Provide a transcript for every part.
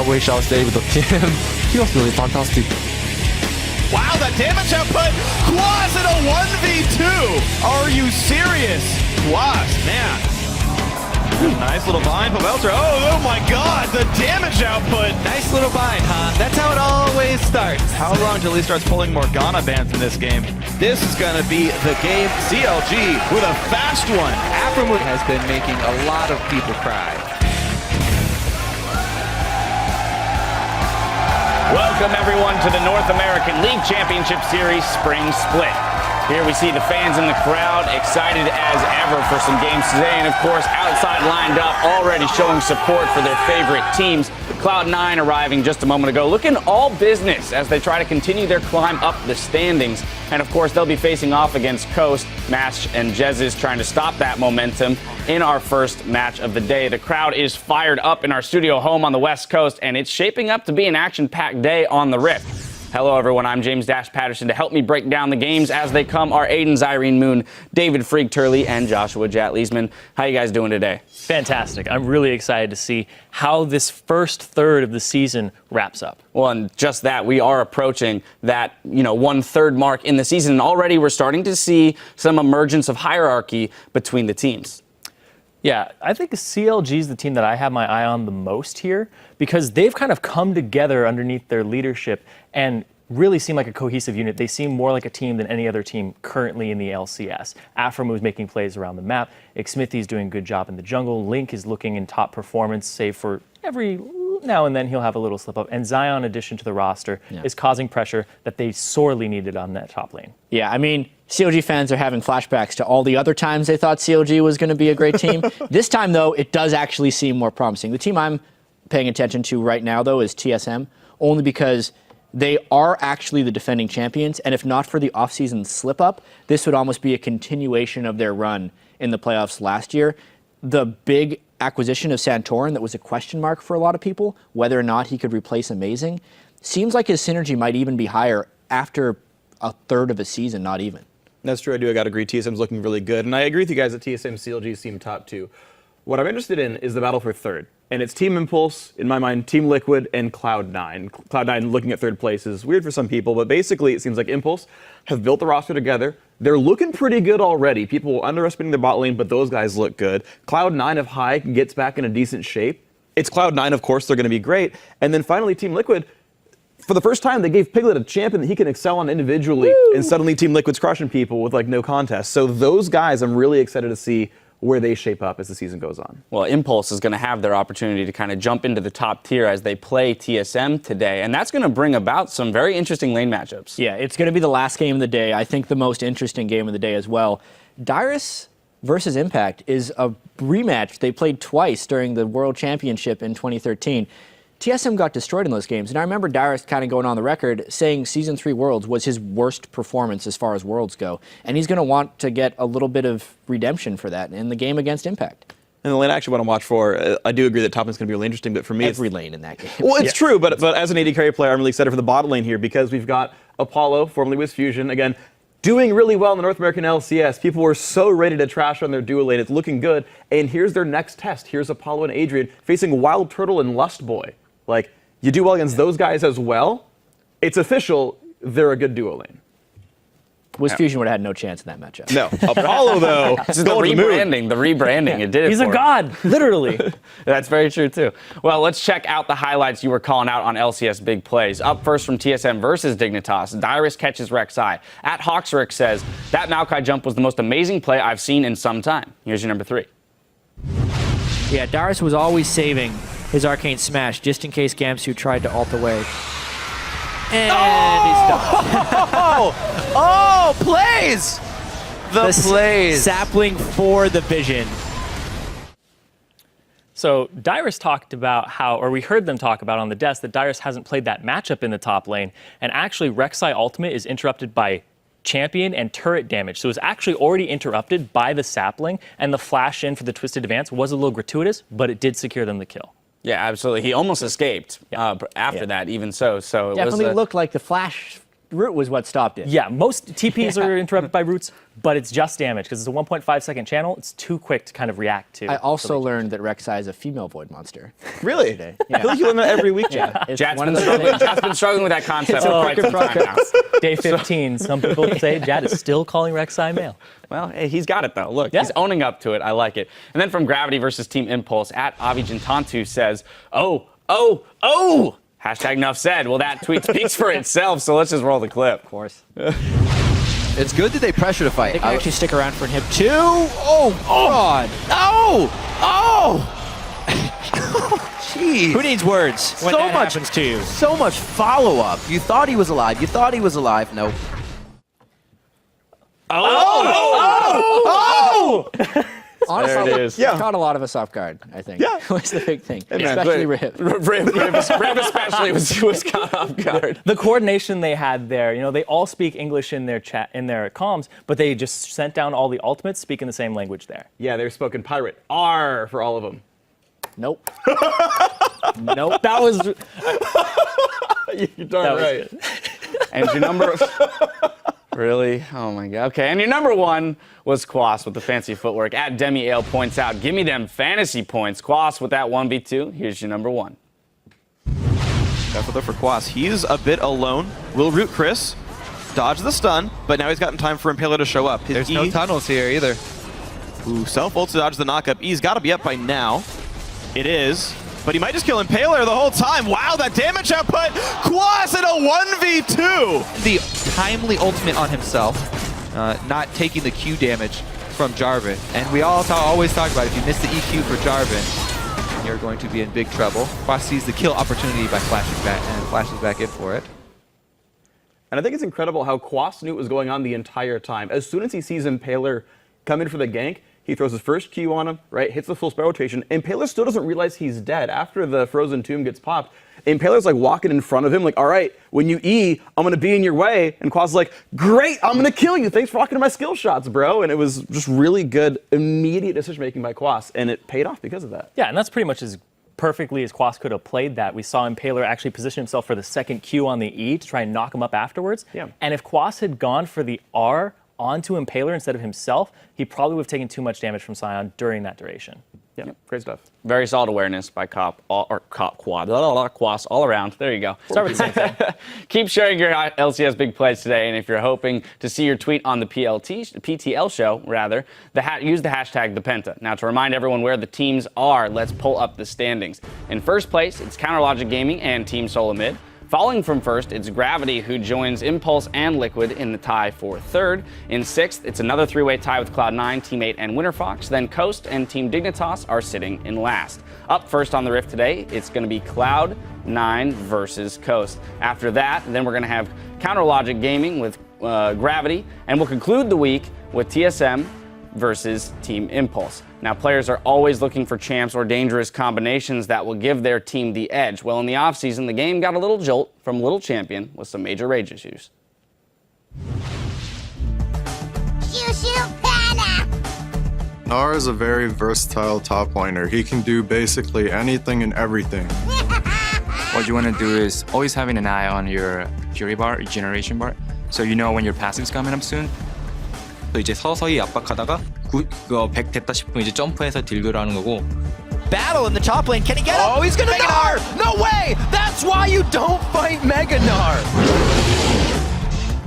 we shall save the team. He was really fantastic. Wow, that damage output! Quas in a 1v2! Are you serious? Quas, man. Nice little bind from Elter. Oh my god, the damage output! Nice little bind, huh? That's how it always starts. How long till he starts pulling Morgana bans in this game? This is gonna be the game. CLG with a fast one. Aftermoon has been making a lot of people cry. Welcome everyone to the North American League Championship Series Spring Split. Here we see the fans in the crowd excited as ever for some games today, and of course outside lined up already showing support for their favorite teams. Cloud9 arriving just a moment ago, looking all business as they try to continue their climb up the standings. And of course they'll be facing off against Coast, Mash, and Jez's trying to stop that momentum in our first match of the day. The crowd is fired up in our studio home on the West Coast, and it's shaping up to be an action-packed day on the Rift. Hello, everyone. I'm James Dash Patterson. To help me break down the games as they come are Aiden Zyrene Moon, David Freak Turley, and Joshua Jat-Leesman. How you guys doing today? Fantastic. I'm really excited to see how this first third of the season wraps up. Well, and just that, we are approaching that, 1/3 mark in the season. And already we're starting to see some emergence of hierarchy between the teams. Yeah, I think CLG is the team that I have my eye on the most here because they've kind of come together underneath their leadership and really seem like a cohesive unit. They seem more like a team than any other team currently in the LCS. Aframu is making plays around the map. Xmithy's doing a good job in the jungle. Link is looking in top performance, save for every now and then he'll have a little slip up. And Zion, addition to the roster, is causing pressure that they sorely needed on that top lane. Yeah, I mean, CLG fans are having flashbacks to all the other times they thought CLG was going to be a great team. This time, though, it does actually seem more promising. The team I'm paying attention to right now, though, is TSM, only because they are actually the defending champions, and if not for the offseason slip-up, this would almost be a continuation of their run in the playoffs last year. The big acquisition of Santorin that was a question mark for a lot of people, whether or not he could replace Amazing, seems like his synergy might even be higher after a third of a season, not even. That's true. I got to agree. TSM's looking really good. And I agree with you guys that TSM CLG seem top two. What I'm interested in is the battle for third. And it's Team Impulse, in my mind, Team Liquid, and Cloud9. Cloud9 looking at third place is weird for some people, but basically it seems like Impulse have built the roster together. They're looking pretty good already. People were underestimating their bot lane, but those guys look good. Cloud9, if High gets back in a decent shape, it's Cloud9, of course, they're going to be great. And then finally, Team Liquid, for the first time, they gave Piglet a champion that he can excel on individually, and suddenly Team Liquid's crushing people with no contest. So those guys, I'm really excited to see where they shape up as the season goes on. Well, Impulse is going to have their opportunity to kind of jump into the top tier as they play TSM today, and that's going to bring about some very interesting lane matchups. Yeah, it's going to be the last game of the day. I think the most interesting game of the day as well. Dyrus versus Impact is a rematch. They played twice during the World Championship in 2013. TSM got destroyed in those games, and I remember Dyrus kind of going on the record saying Season 3 Worlds was his worst performance as far as Worlds go, and he's going to want to get a little bit of redemption for that in the game against Impact. And the lane I actually want to watch for, I do agree that top lane's going to be really interesting, but for me, every lane in that game. Well, it's true, but as an AD carry player, I'm really excited for the bot lane here because we've got Apollo, formerly with Fusion, again, doing really well in the North American LCS. People were so ready to trash on their duo lane. It's looking good, and here's their next test. Here's Apollo and Adrian facing Wild Turtle and Lust Boy. You do well against those guys as well, it's official, they're a good duo lane. Fusion would have had no chance in that matchup. No. Apollo, though, this is the rebranding, it did it He's for a him. god, literally. That's very true, too. Well, let's check out the highlights you were calling out on LCS Big Plays. Up first from TSM versus Dignitas, Dyrus catches Rek'Sai. At Hawksrick says, that Maokai jump was the most amazing play I've seen in some time. Here's your number 3. Yeah, Dyrus was always saving his Arcane Smash just in case Gamsu tried to ult away. And he's done. Oh, plays! The plays. Sapling for the vision. So Dyrus talked about how, or we heard them talk about on the desk, that Dyrus hasn't played that matchup in the top lane. And actually, Rek'Sai ultimate is interrupted by champion and turret damage. So it was actually already interrupted by the sapling, and the flash in for the Twisted Advance was a little gratuitous, but it did secure them the kill. Yeah, absolutely. He almost escaped after that, even so. So it Definitely was, looked like the flash root was what stopped it. Yeah, most TPs are interrupted by roots, but it's just damage because it's a 1.5-second channel. It's too quick to kind of react to. I also learned that Rek'Sai is a female void monster. Really? Today. I feel like you learn that every week, Jack. It's Jad's one been, of the Jad's been struggling with that concept It's for a quite some work in time now. Day 15. Some people say Jad is still calling Rek'Sai male. Well, hey, he's got it, though. Look, Yeah. he's owning up to it. I like it. And then from Gravity versus Team Impulse, at Avijantantu says, oh, hashtag enough said. Well, that tweet speaks for itself, so let's just roll the clip. Of course. It's good that they pressure to fight. They can actually stick around for him too. Oh, God. Jeez. Who needs words when So that much- happens to you? So much follow-up. You thought he was alive. You thought he was alive. Nope. Honestly, There it is. it caught a lot of us off guard, I think. Yeah. was the big thing. man, Especially but- Riv. Riv especially was caught off guard. The coordination they had there, they all speak English in their chat, in their comms, but they just sent down all the ultimates speaking the same language there. Yeah, they're spoken pirate. R for all of them. Nope. Nope, that was You're darn was right. good. And your number... Really? Oh, my God. Okay, and your number one was Quas with the fancy footwork. At Demi Ale points out, give me them fantasy points. Quas with that 1v2. Here's your number one. Definitely for Quas. He's a bit alone. Will root Chris, dodge the stun, but now he's gotten time for Impaler to show up. His There's no tunnels here either. Ooh, self-ult to dodge the knockup. E's got to be up by now. It is. But he might just kill Impaler the whole time. Wow, that damage output! Quas in a 1v2! The timely ultimate on himself, not taking the Q damage from Jarvan. And we always talk about if you miss the EQ for Jarvan, you're going to be in big trouble. Quas sees the kill opportunity by flashing back and flashes back in for it. And I think it's incredible how Quas knew what was going on the entire time. As soon as he sees Impaler come in for the gank, he throws his first Q on him, right? Hits the full spell rotation. Impaler still doesn't realize he's dead. After the frozen tomb gets popped, Impaler's like walking in front of him, like, all right, when you E, I'm gonna be in your way. And Quas is like, great, I'm gonna kill you. Thanks for rocking my skill shots, bro. And it was just really good, immediate decision making by Quas, and it paid off because of that. Yeah, and that's pretty much as perfectly as Quas could have played that. We saw Impaler actually position himself for the second Q on the E to try and knock him up afterwards. Yeah. And if Quas had gone for the R onto Impaler instead of himself, he probably would have taken too much damage from Sion during that duration. Yeah, great stuff. Very solid awareness by Quas all around. There you go. Start with the same thing. Keep sharing your LCS big plays today, and if you're hoping to see your tweet on the PTL show, use the hashtag #ThePenta. Now, to remind everyone where the teams are, let's pull up the standings. In first place, it's CounterLogic Gaming and Team Solo Mid. Following from first, it's Gravity, who joins Impulse and Liquid in the tie for third. In sixth, it's another three-way tie with Cloud9, Team 8, and WinterFox. Then Coast and Team Dignitas are sitting in last. Up first on the Rift today, it's going to be Cloud9 versus Coast. After that, then we're going to have CounterLogic Gaming with Gravity, and we'll conclude the week with TSM versus Team Impulse. Now, players are always looking for champs or dangerous combinations that will give their team the edge. Well, in the offseason, the game got a little jolt from Little Champion with some major rage issues. Nar is a very versatile top laner. He can do basically anything and everything. What you want to do is always having an eye on your fury bar, regeneration bar, so you know when your passive's coming up soon. 또 이제 서서히 압박하다가 그거 100 됐다 싶으면 이제 점프해서 딜교를 하는 거고. Battle in the top lane. Can he get Oh, him? he's gonna Gnar! No way! That's why you don't fight Mega Gnar!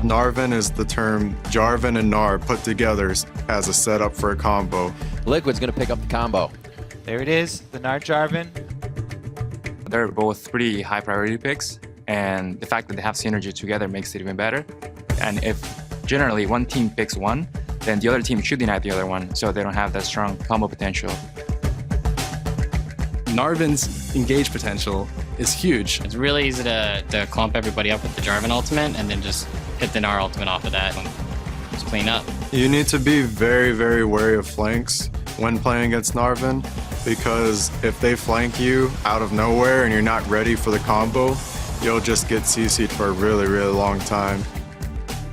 Narvan is the term Jarvan and Nar put together as a setup for a combo. Liquid's gonna pick up the combo. There it is, the Nar Jarvan. They're both pretty high priority picks, and the fact that they have synergy together makes it even better. And if generally one team picks one, then the other team should deny the other one, so they don't have that strong combo potential. Narvan's engage potential is huge. It's really easy to clump everybody up with the Jarvan ultimate and then just hit the Gnar ultimate off of that and just clean up. You need to be very, very wary of flanks when playing against Narvan, because if they flank you out of nowhere and you're not ready for the combo, you'll just get CC'd for a really, really long time.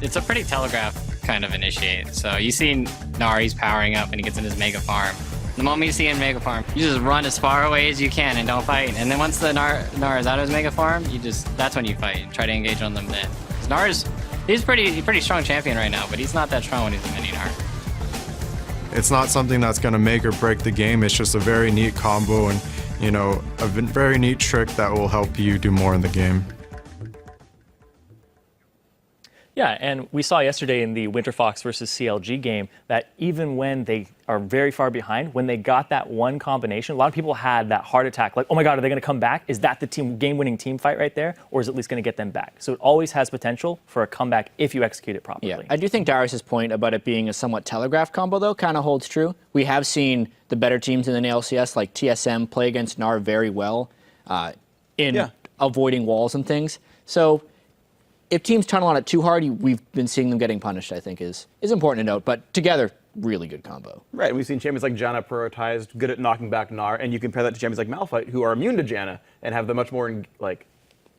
It's a pretty telegraph kind of initiate. So you see Gnar, he's powering up and he gets in his mega farm. The moment you see him mega farm, you just run as far away as you can and don't fight. And then once the Gnar is out of his mega farm, that's when you fight and try to engage on them then. Gnar is He's pretty strong champion right now, but he's not that strong when he's a mini Gnar. It's not something that's going to make or break the game. It's just a very neat combo and, you know, a very neat trick that will help you do more in the game. Yeah, and we saw yesterday in the Winter Fox versus CLG game that even when they are very far behind, when they got that one combination, a lot of people had that heart attack, like, oh my God, are they going to come back? Is that the game-winning team fight right there? Or is it at least going to get them back? So it always has potential for a comeback if you execute it properly. Yeah, I do think Darius's point about it being a somewhat telegraphed combo, though, kind of holds true. We have seen the better teams in the LCS, like TSM, play against Gnar very well in avoiding walls and things. So if teams tunnel on it too hard, we've been seeing them getting punished, I think is important to note. But together, really good combo. Right, and we've seen champions like Janna prioritized, good at knocking back Gnar, and you compare that to champions like Malphite, who are immune to Janna and have the much more like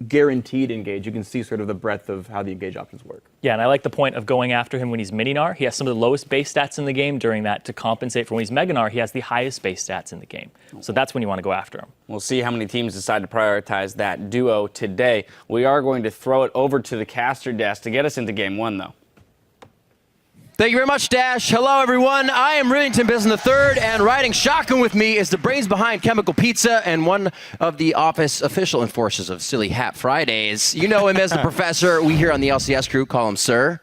guaranteed engage. You can see sort of the breadth of how the engage options work. Yeah, and I like the point of going after him when he's mini Gnar. He has some of the lowest base stats in the game during that to compensate for when he's mega Gnar. He has the highest base stats in the game. So that's when you want to go after him. We'll see how many teams decide to prioritize that duo today. We are going to throw it over to the caster desk to get us into game one, though. Thank you very much, Dash. Hello, everyone. I am Rivington Bison III, and riding shotgun with me is the brains behind Chemical Pizza and one of the office official enforcers of Silly Hat Fridays. You know him as the professor. We here on the LCS crew call him Sir.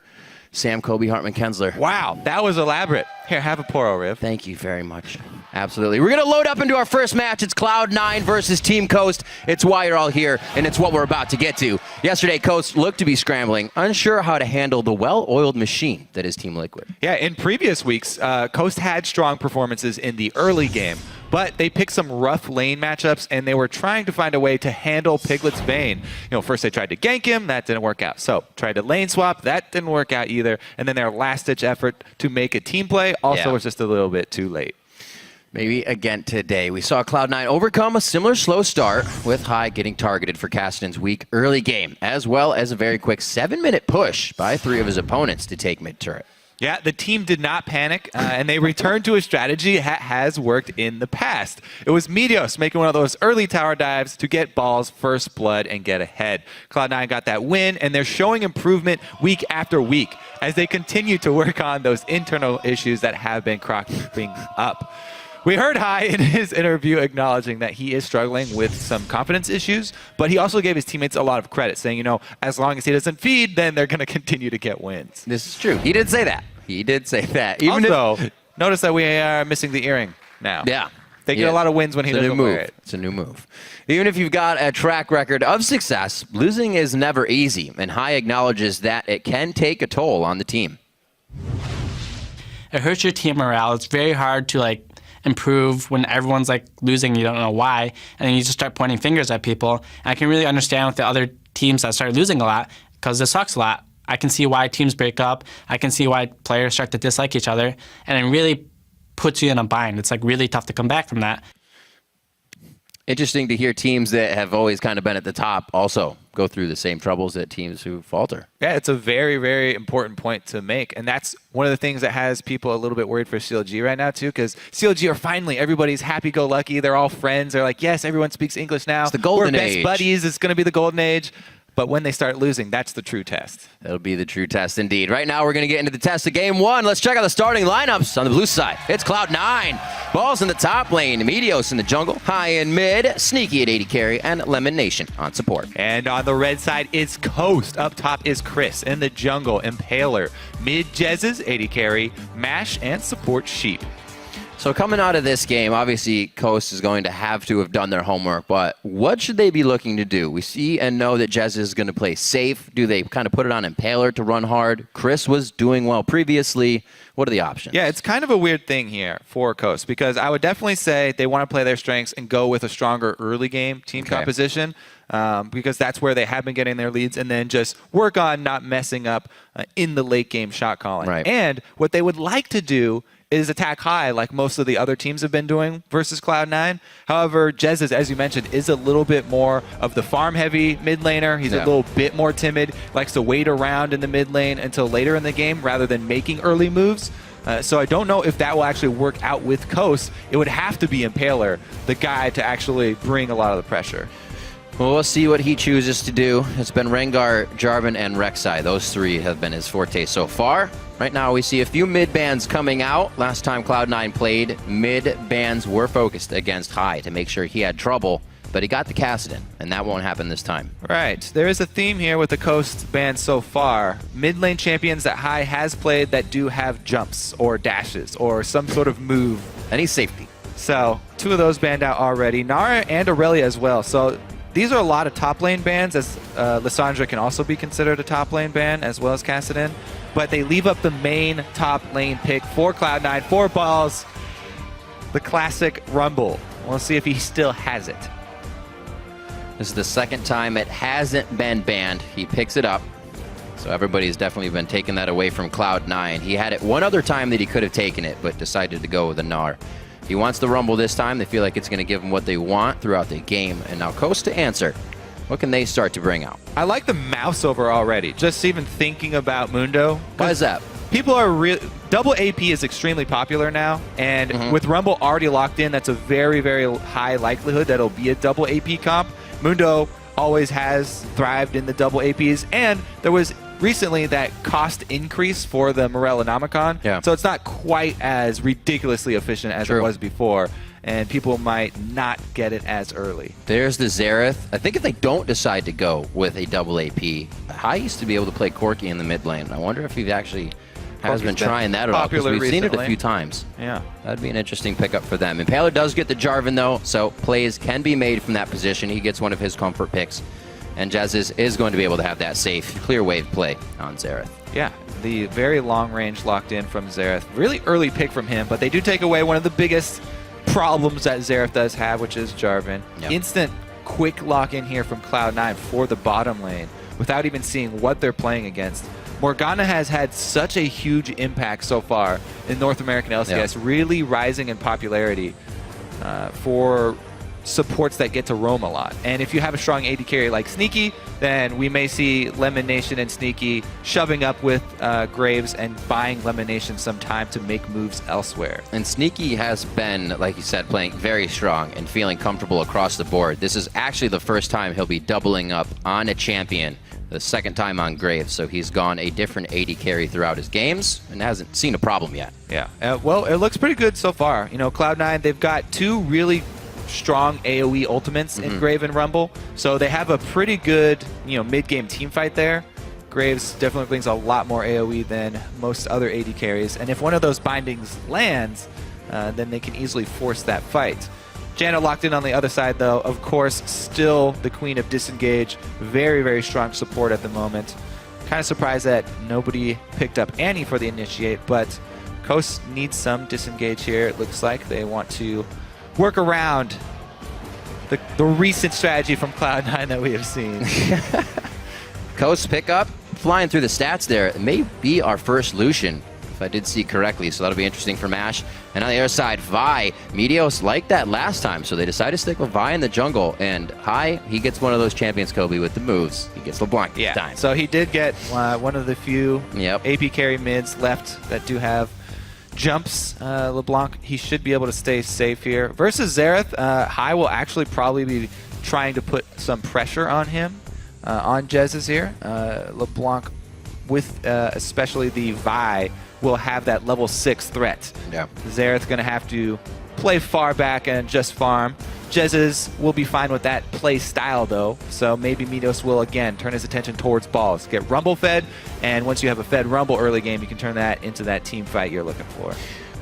Sam Kobe Hartman Kensler. Wow, that was elaborate. Here, have a poro, Riv. Thank you very much. Absolutely. We're going to load up into our first match. It's Cloud9 versus Team Coast. It's why you're all here, and it's what we're about to get to. Yesterday, Coast looked to be scrambling, unsure how to handle the well-oiled machine that is Team Liquid. Yeah, in previous weeks, Coast had strong performances in the early game, but they picked some rough lane matchups, and they were trying to find a way to handle Piglet's Vayne. You know, first they tried to gank him, that didn't work out. So, tried to lane swap, that didn't work out either. And then their last-ditch effort to make a team play also was just a little bit too late. Maybe again today. We saw Cloud9 overcome a similar slow start, with High getting targeted for Kassadin's weak early game, as well as a very quick 7-minute push by 3 of his opponents to take mid-turret. Yeah, the team did not panic, and they returned to a strategy that has worked in the past. It was Meteos making one of those early tower dives to get balls, first blood, and get ahead. Cloud9 got that win, and they're showing improvement week after week as they continue to work on those internal issues that have been cropping up. We heard High in his interview acknowledging that he is struggling with some confidence issues, but he also gave his teammates a lot of credit, saying, you know, as long as he doesn't feed, then they're going to continue to get wins. This is true. He did say that. He did say that. Even also, notice that we are missing the earring now. Yeah. They get a lot of wins when he doesn't wear it. It's a new move. Even if you've got a track record of success, losing is never easy, and High acknowledges that it can take a toll on the team. It hurts your team morale. It's very hard to, like, improve when everyone's like losing, you don't know why, and then you just start pointing fingers at people. And I can really understand with the other teams that start losing a lot, because it sucks a lot. I can see why teams break up. I can see why players start to dislike each other, and it really puts you in a bind. It's like really tough to come back from that. Interesting to hear teams that have always kind of been at the top also go through the same troubles that teams who falter. Yeah, it's a very, very important point to make. And that's one of the things that has people a little bit worried for CLG right now, too, because CLG are finally, everybody's happy-go-lucky. They're all friends. They're like, yes, everyone speaks English now. It's the golden We're age. best buddies. It's going to be the golden age. But when they start losing, that's the true test. That'll be the true test indeed. Right now, we're going to get into the test of game one. Let's check out the starting lineups on the blue side. It's Cloud9. Balls in the top lane, Meteos in the jungle, High in mid, Sneaky at 80 carry, and Lemon Nation on support. And on the red side, it's Coast. Up top is Chris. In the jungle, Impaler. Mid Jezzes, 80 carry, Mash, and support Sheep. So coming out of this game, obviously Coast is going to have done their homework, but what should they be looking to do? We see and know that Jez is going to play safe. Do they kind of put it on Impaler to run hard? Chris was doing well previously. What are the options? Yeah, it's kind of a weird thing here for Coast, because I would definitely say they want to play their strengths and go with a stronger early game team composition, because that's where they have been getting their leads, and then just work on not messing up in the late game shot calling. Right. And what they would like to do is attack high like most of the other teams have been doing versus Cloud9. However, Jez, as you mentioned, is a little bit more of the farm-heavy mid laner. He's a little bit more timid, likes to wait around in the mid lane until later in the game rather than making early moves. So I don't know if that will actually work out with Coast. It would have to be Impaler, the guy to actually bring a lot of the pressure. Well, we'll see what he chooses to do. It's been Rengar, Jarvan, and Rek'Sai. Those three have been his forte so far. Right now, we see a few mid bans coming out. Last time Cloud9 played, mid bans were focused against High to make sure he had trouble, but he got the Kassadin, and that won't happen this time. Right. There is a theme here with the Coast bans so far. Mid lane champions that High has played that do have jumps or dashes or some sort of move. Any safety. So, 2 of those banned out already. Nara and Aurelia as well. So, these are a lot of top lane bans, as Lissandra can also be considered a top lane ban, as well as Kassadin. But they leave up the main top lane pick for Cloud9, 4 balls. The classic Rumble. We'll see if he still has it. This is the second time it hasn't been banned. He picks it up. So everybody's definitely been taking that away from Cloud9. He had it one other time that he could have taken it, but decided to go with a Gnar. He wants the Rumble this time. They feel like it's going to give them what they want throughout the game. And now Coast to answer. What can they start to bring out? I like the mouse over already. Just even thinking about Mundo. Why is that? People are double AP is extremely popular now, and with Rumble already locked in, that's a very, very high likelihood that it'll be a double AP comp. Mundo always has thrived in the double APs, and there was recently that cost increase for the Morellonomicon, so it's not quite as ridiculously efficient as it was before, and people might not get it as early. There's the Xerath. I think if they don't decide to go with a double AP, High used to be able to play Corki in the mid lane. I wonder if he actually has been trying that at all, because we've seen it a few times. Yeah. That'd be an interesting pickup for them. Impaler does get the Jarvan, though, so plays can be made from that position. He gets one of his comfort picks. And Jez is going to be able to have that safe, clear wave play on Xerath. Yeah, the very long range locked in from Xerath. Really early pick from him, but they do take away one of the biggest problems that Xerath does have, which is Jarvan. Instant quick lock in here from Cloud9 for the bottom lane without even seeing what they're playing against. Morgana has had such a huge impact so far in North American LCS, really rising in popularity for supports that get to roam a lot. And if you have a strong AD carry like Sneaky, then we may see Lemon Nation and Sneaky shoving up with Graves and buying Lemon Nation some time to make moves elsewhere. And Sneaky has been, like you said, playing very strong and feeling comfortable across the board. This is actually the first time he'll be doubling up on a champion, the second time on Graves, so he's gone a different AD carry throughout his games and hasn't seen a problem yet. Yeah, well, it looks pretty good so far. You know, Cloud9, they've got 2 really strong AoE ultimates in Grave and Rumble, so they have a pretty good, you know, mid-game team fight there. Graves definitely brings a lot more AoE than most other AD carries, and if one of those bindings lands, then they can easily force that fight. Janna locked in on the other side, though. Of course, still the queen of disengage. Very, very strong support at the moment. Kind of surprised that nobody picked up Annie for the initiate, but Coast needs some disengage here. It looks like they want to work around the recent strategy from Cloud9 that we have seen. Coast pickup, flying through the stats there. It may be our first Lucian, if I did see correctly, so that'll be interesting for MASH. And on the other side, Vi. Meteos liked that last time, so they decided to stick with Vi in the jungle. And High, he gets one of those champions, Kobe, with the moves. He gets LeBlanc this time. So he did get one of the few AP carry mids left that do have jumps. LeBlanc, he should be able to stay safe here. Versus Xerath, High will actually probably be trying to put some pressure on him, on Jez's here. LeBlanc, with especially the Vi, will have that level 6 threat. Xerath's going to have to play far back and just farm. Jez's will be fine with that play style, though, so maybe Meteos will, again, turn his attention towards balls. Get Rumble fed, and once you have a fed Rumble early game, you can turn that into that team fight you're looking for.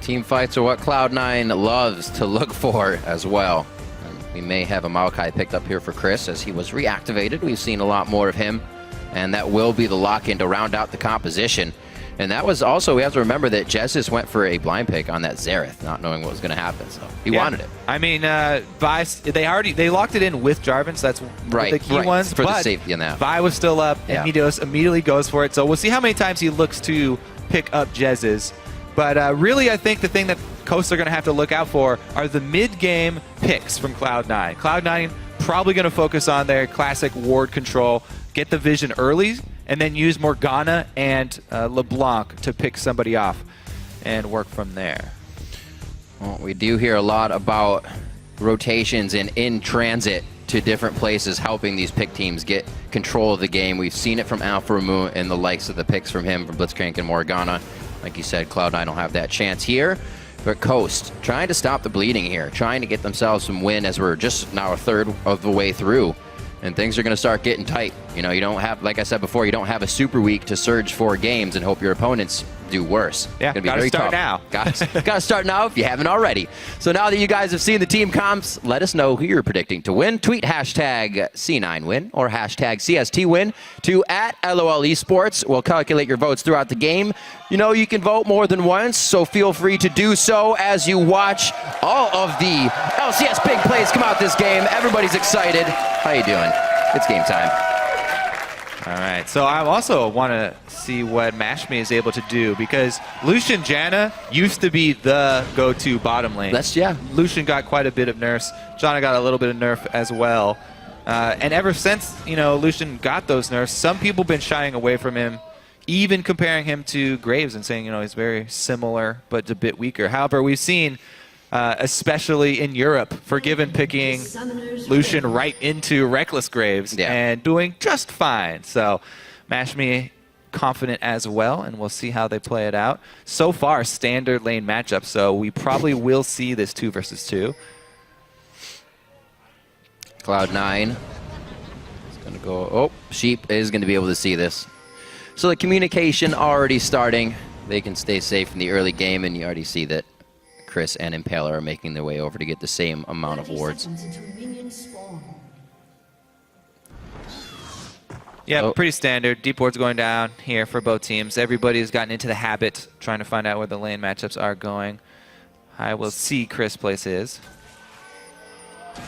Team fights are what Cloud9 loves to look for as well. And we may have a Maokai picked up here for Chris, as he was reactivated. We've seen a lot more of him, and that will be the lock-in to round out the composition. And that was also, we have to remember that Jezis went for a blind pick on that Xerath, not knowing what was going to happen, so he wanted it. I mean, Vi, they locked it in with Jarvan, so that's one of the key ones. For the safety in that. Vi was still up, and Meteos immediately goes for it, so we'll see how many times he looks to pick up Jez's. But really, I think the thing that Coast are going to have to look out for are the mid-game picks from Cloud9. Cloud9 probably going to focus on their classic ward control, get the vision early, and then use Morgana and LeBlanc to pick somebody off and work from there. Well, we do hear a lot about rotations and in transit to different places, helping these pick teams get control of the game. We've seen it from Alpha Ramu and the likes of the picks from him, from Blitzcrank and Morgana. Like you said, Cloud9 don't have that chance here. But Coast trying to stop the bleeding here, trying to get themselves some win as we're just now a third of the way through. And things are going to start getting tight. You know, you don't have, like I said before, you don't have a super week to surge 4 games and hope your opponents do worse. Yeah, it's gonna be gotta very start tough. now. Gotta start now if you haven't already. So now that you guys have seen the team comps, let us know who you're predicting to win. Tweet hashtag C9win or hashtag CSTwin to @LOL Esports. We'll calculate your votes throughout the game. You know, you can vote more than once, so feel free to do so as you watch all of the LCS big plays come out this game. Everybody's excited. How you doing? It's game time. All right, so I also want to see what Mashme is able to do, because Lucian Janna used to be the go-to bottom lane. Lucian got quite a bit of nerfs. Janna got a little bit of nerf as well. And ever since, you know, Lucian got those nerfs, some people have been shying away from him, even comparing him to Graves and saying, you know, he's very similar but a bit weaker. However, we've seen, especially in Europe, Forgiven picking Lucian right into Reckless Graves and doing just fine. So Mashme confident as well, and we'll see how they play it out. So far, standard lane matchup, so we probably will see this 2 versus 2. Cloud9 is going to go, oh, Sheep is going to be able to see this. So the communication already starting. They can stay safe in the early game, and you already see that Chris and Impaler are making their way over to get the same amount of wards. Yeah, pretty standard. Deep ward's going down here for both teams. Everybody's gotten into the habit trying to find out where the lane matchups are going. I will see Chris place his.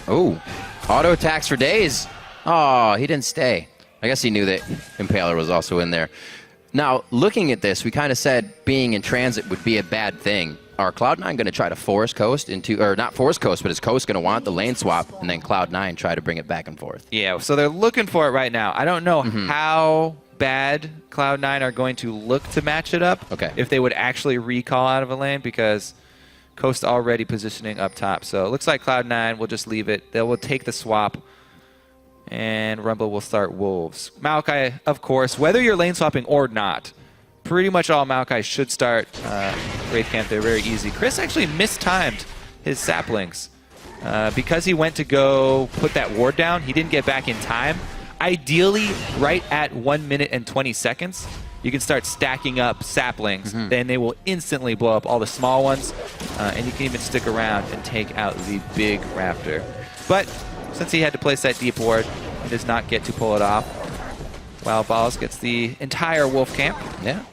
Oh, auto attacks for days. Oh, he didn't stay. I guess he knew that Impaler was also in there. Now, looking at this, we kind of said being in transit would be a bad thing. Are Cloud9 going to try to force Coast into, or not force Coast, but is Coast going to want the lane swap and then Cloud9 try to bring it back and forth? Yeah, so they're looking for it right now. I don't know how bad Cloud9 are going to look to match it up. Okay. If they would actually recall out of a lane, because Coast already positioning up top. So it looks like Cloud9 will just leave it. They will take the swap, and Rumble will start Wolves. Maokai, of course, whether you're lane swapping or not, pretty much all Maokai should start Wraith Camp. They're very easy. Chris actually mistimed his saplings. Because he went to go put that ward down, he didn't get back in time. Ideally, right at 1 minute and 20 seconds, you can start stacking up saplings. Then they will instantly blow up all the small ones, and you can even stick around and take out the big raptor. But since he had to place that deep ward, he does not get to pull it off. Wild Balls gets the entire wolf camp. Yeah,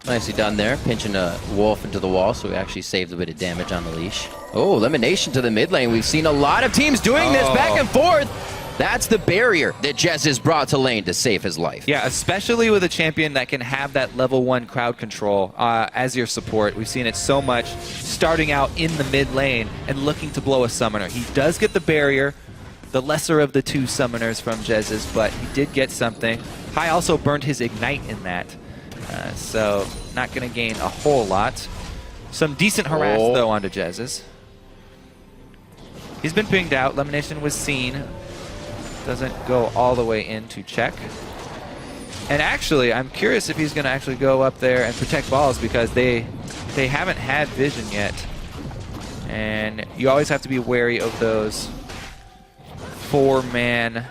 nicely done there. Pinching a wolf into the wall, so we actually saved a bit of damage on the leash. Oh, elimination to the mid lane. We've seen a lot of teams doing this back and forth. That's the barrier that Jez has brought to lane to save his life. Yeah, especially with a champion that can have that level 1 crowd control as your support. We've seen it so much starting out in the mid lane and looking to blow a summoner. He does get the barrier, the lesser of the 2 summoners from Jez's, but he did get something. Hai also burned his Ignite in that, so not going to gain a whole lot. Some decent harass, though, onto Jez's. He's been pinged out. Lemonation was seen. Doesn't go all the way in to check. And actually, I'm curious if he's going to actually go up there and protect balls, because they haven't had vision yet. And you always have to be wary of those 4-man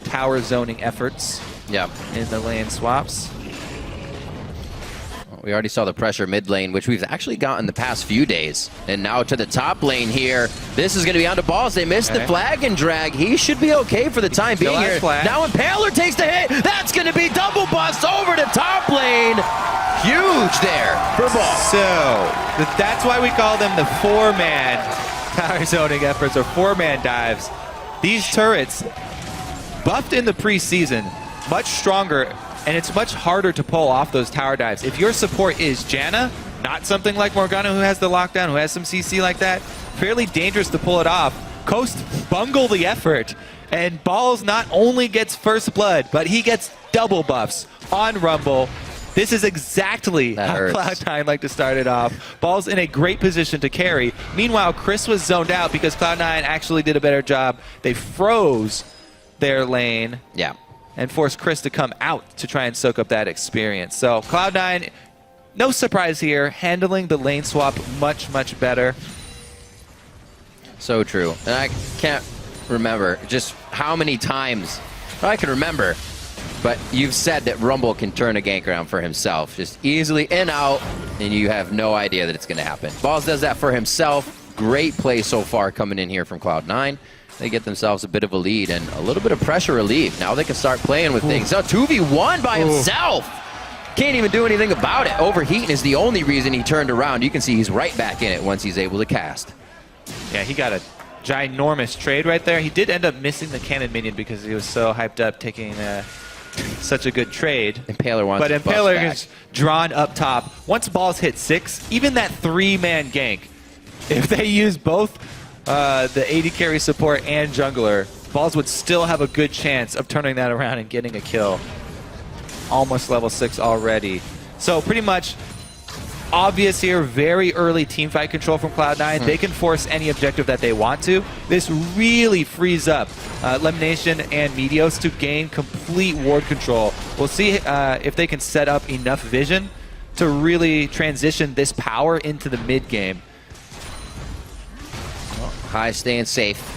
tower zoning efforts in the lane swaps. We already saw the pressure mid lane, which we've actually gotten the past few days. And now to the top lane here. This is going to be onto balls. They missed the flag and drag. He should be okay for the time being here. Now Impaler takes the hit. That's going to be double bust over to top lane. Huge there for ball. So that's why we call them the 4-man tower zoning efforts, or 4-man dives. These turrets, buffed in the preseason, much stronger, and it's much harder to pull off those tower dives. If your support is Janna, not something like Morgana who has the lockdown, who has some CC like that, fairly dangerous to pull it off. Coast bungle the effort, and Balls not only gets first blood, but he gets double buffs on Rumble. This is exactly how Cloud9 like to start it off. Ball's in a great position to carry. Meanwhile, Chris was zoned out because Cloud9 actually did a better job. They froze their lane. Yeah. And forced Chris to come out to try and soak up that experience. So Cloud9, no surprise here, handling the lane swap much, much better. So true. And I can't remember just how many times, I can remember, but you've said that Rumble can turn a gank around for himself, just easily in, out, and you have no idea that it's going to happen. Balls does that for himself. Great play so far coming in here from Cloud9. They get themselves a bit of a lead and a little bit of pressure relief. Now they can start playing with things. So 2v1 by himself. Can't even do anything about it. Overheating is the only reason he turned around. You can see he's right back in it once he's able to cast. Yeah, he got a ginormous trade right there. He did end up missing the cannon minion because he was so hyped up taking such a good trade. Impaler wants but to bust Impaler back. is drawn up top. Once balls hit 6, even that 3-man gank, if they use both the AD carry support and jungler, balls would still have a good chance of turning that around and getting a kill. Almost level 6 already. So pretty much obvious here, very early teamfight control from Cloud9. They can force any objective that they want to. This really frees up Lemonation and Meteos to gain complete ward control. We'll see if they can set up enough vision to really transition this power into the mid game. High staying safe,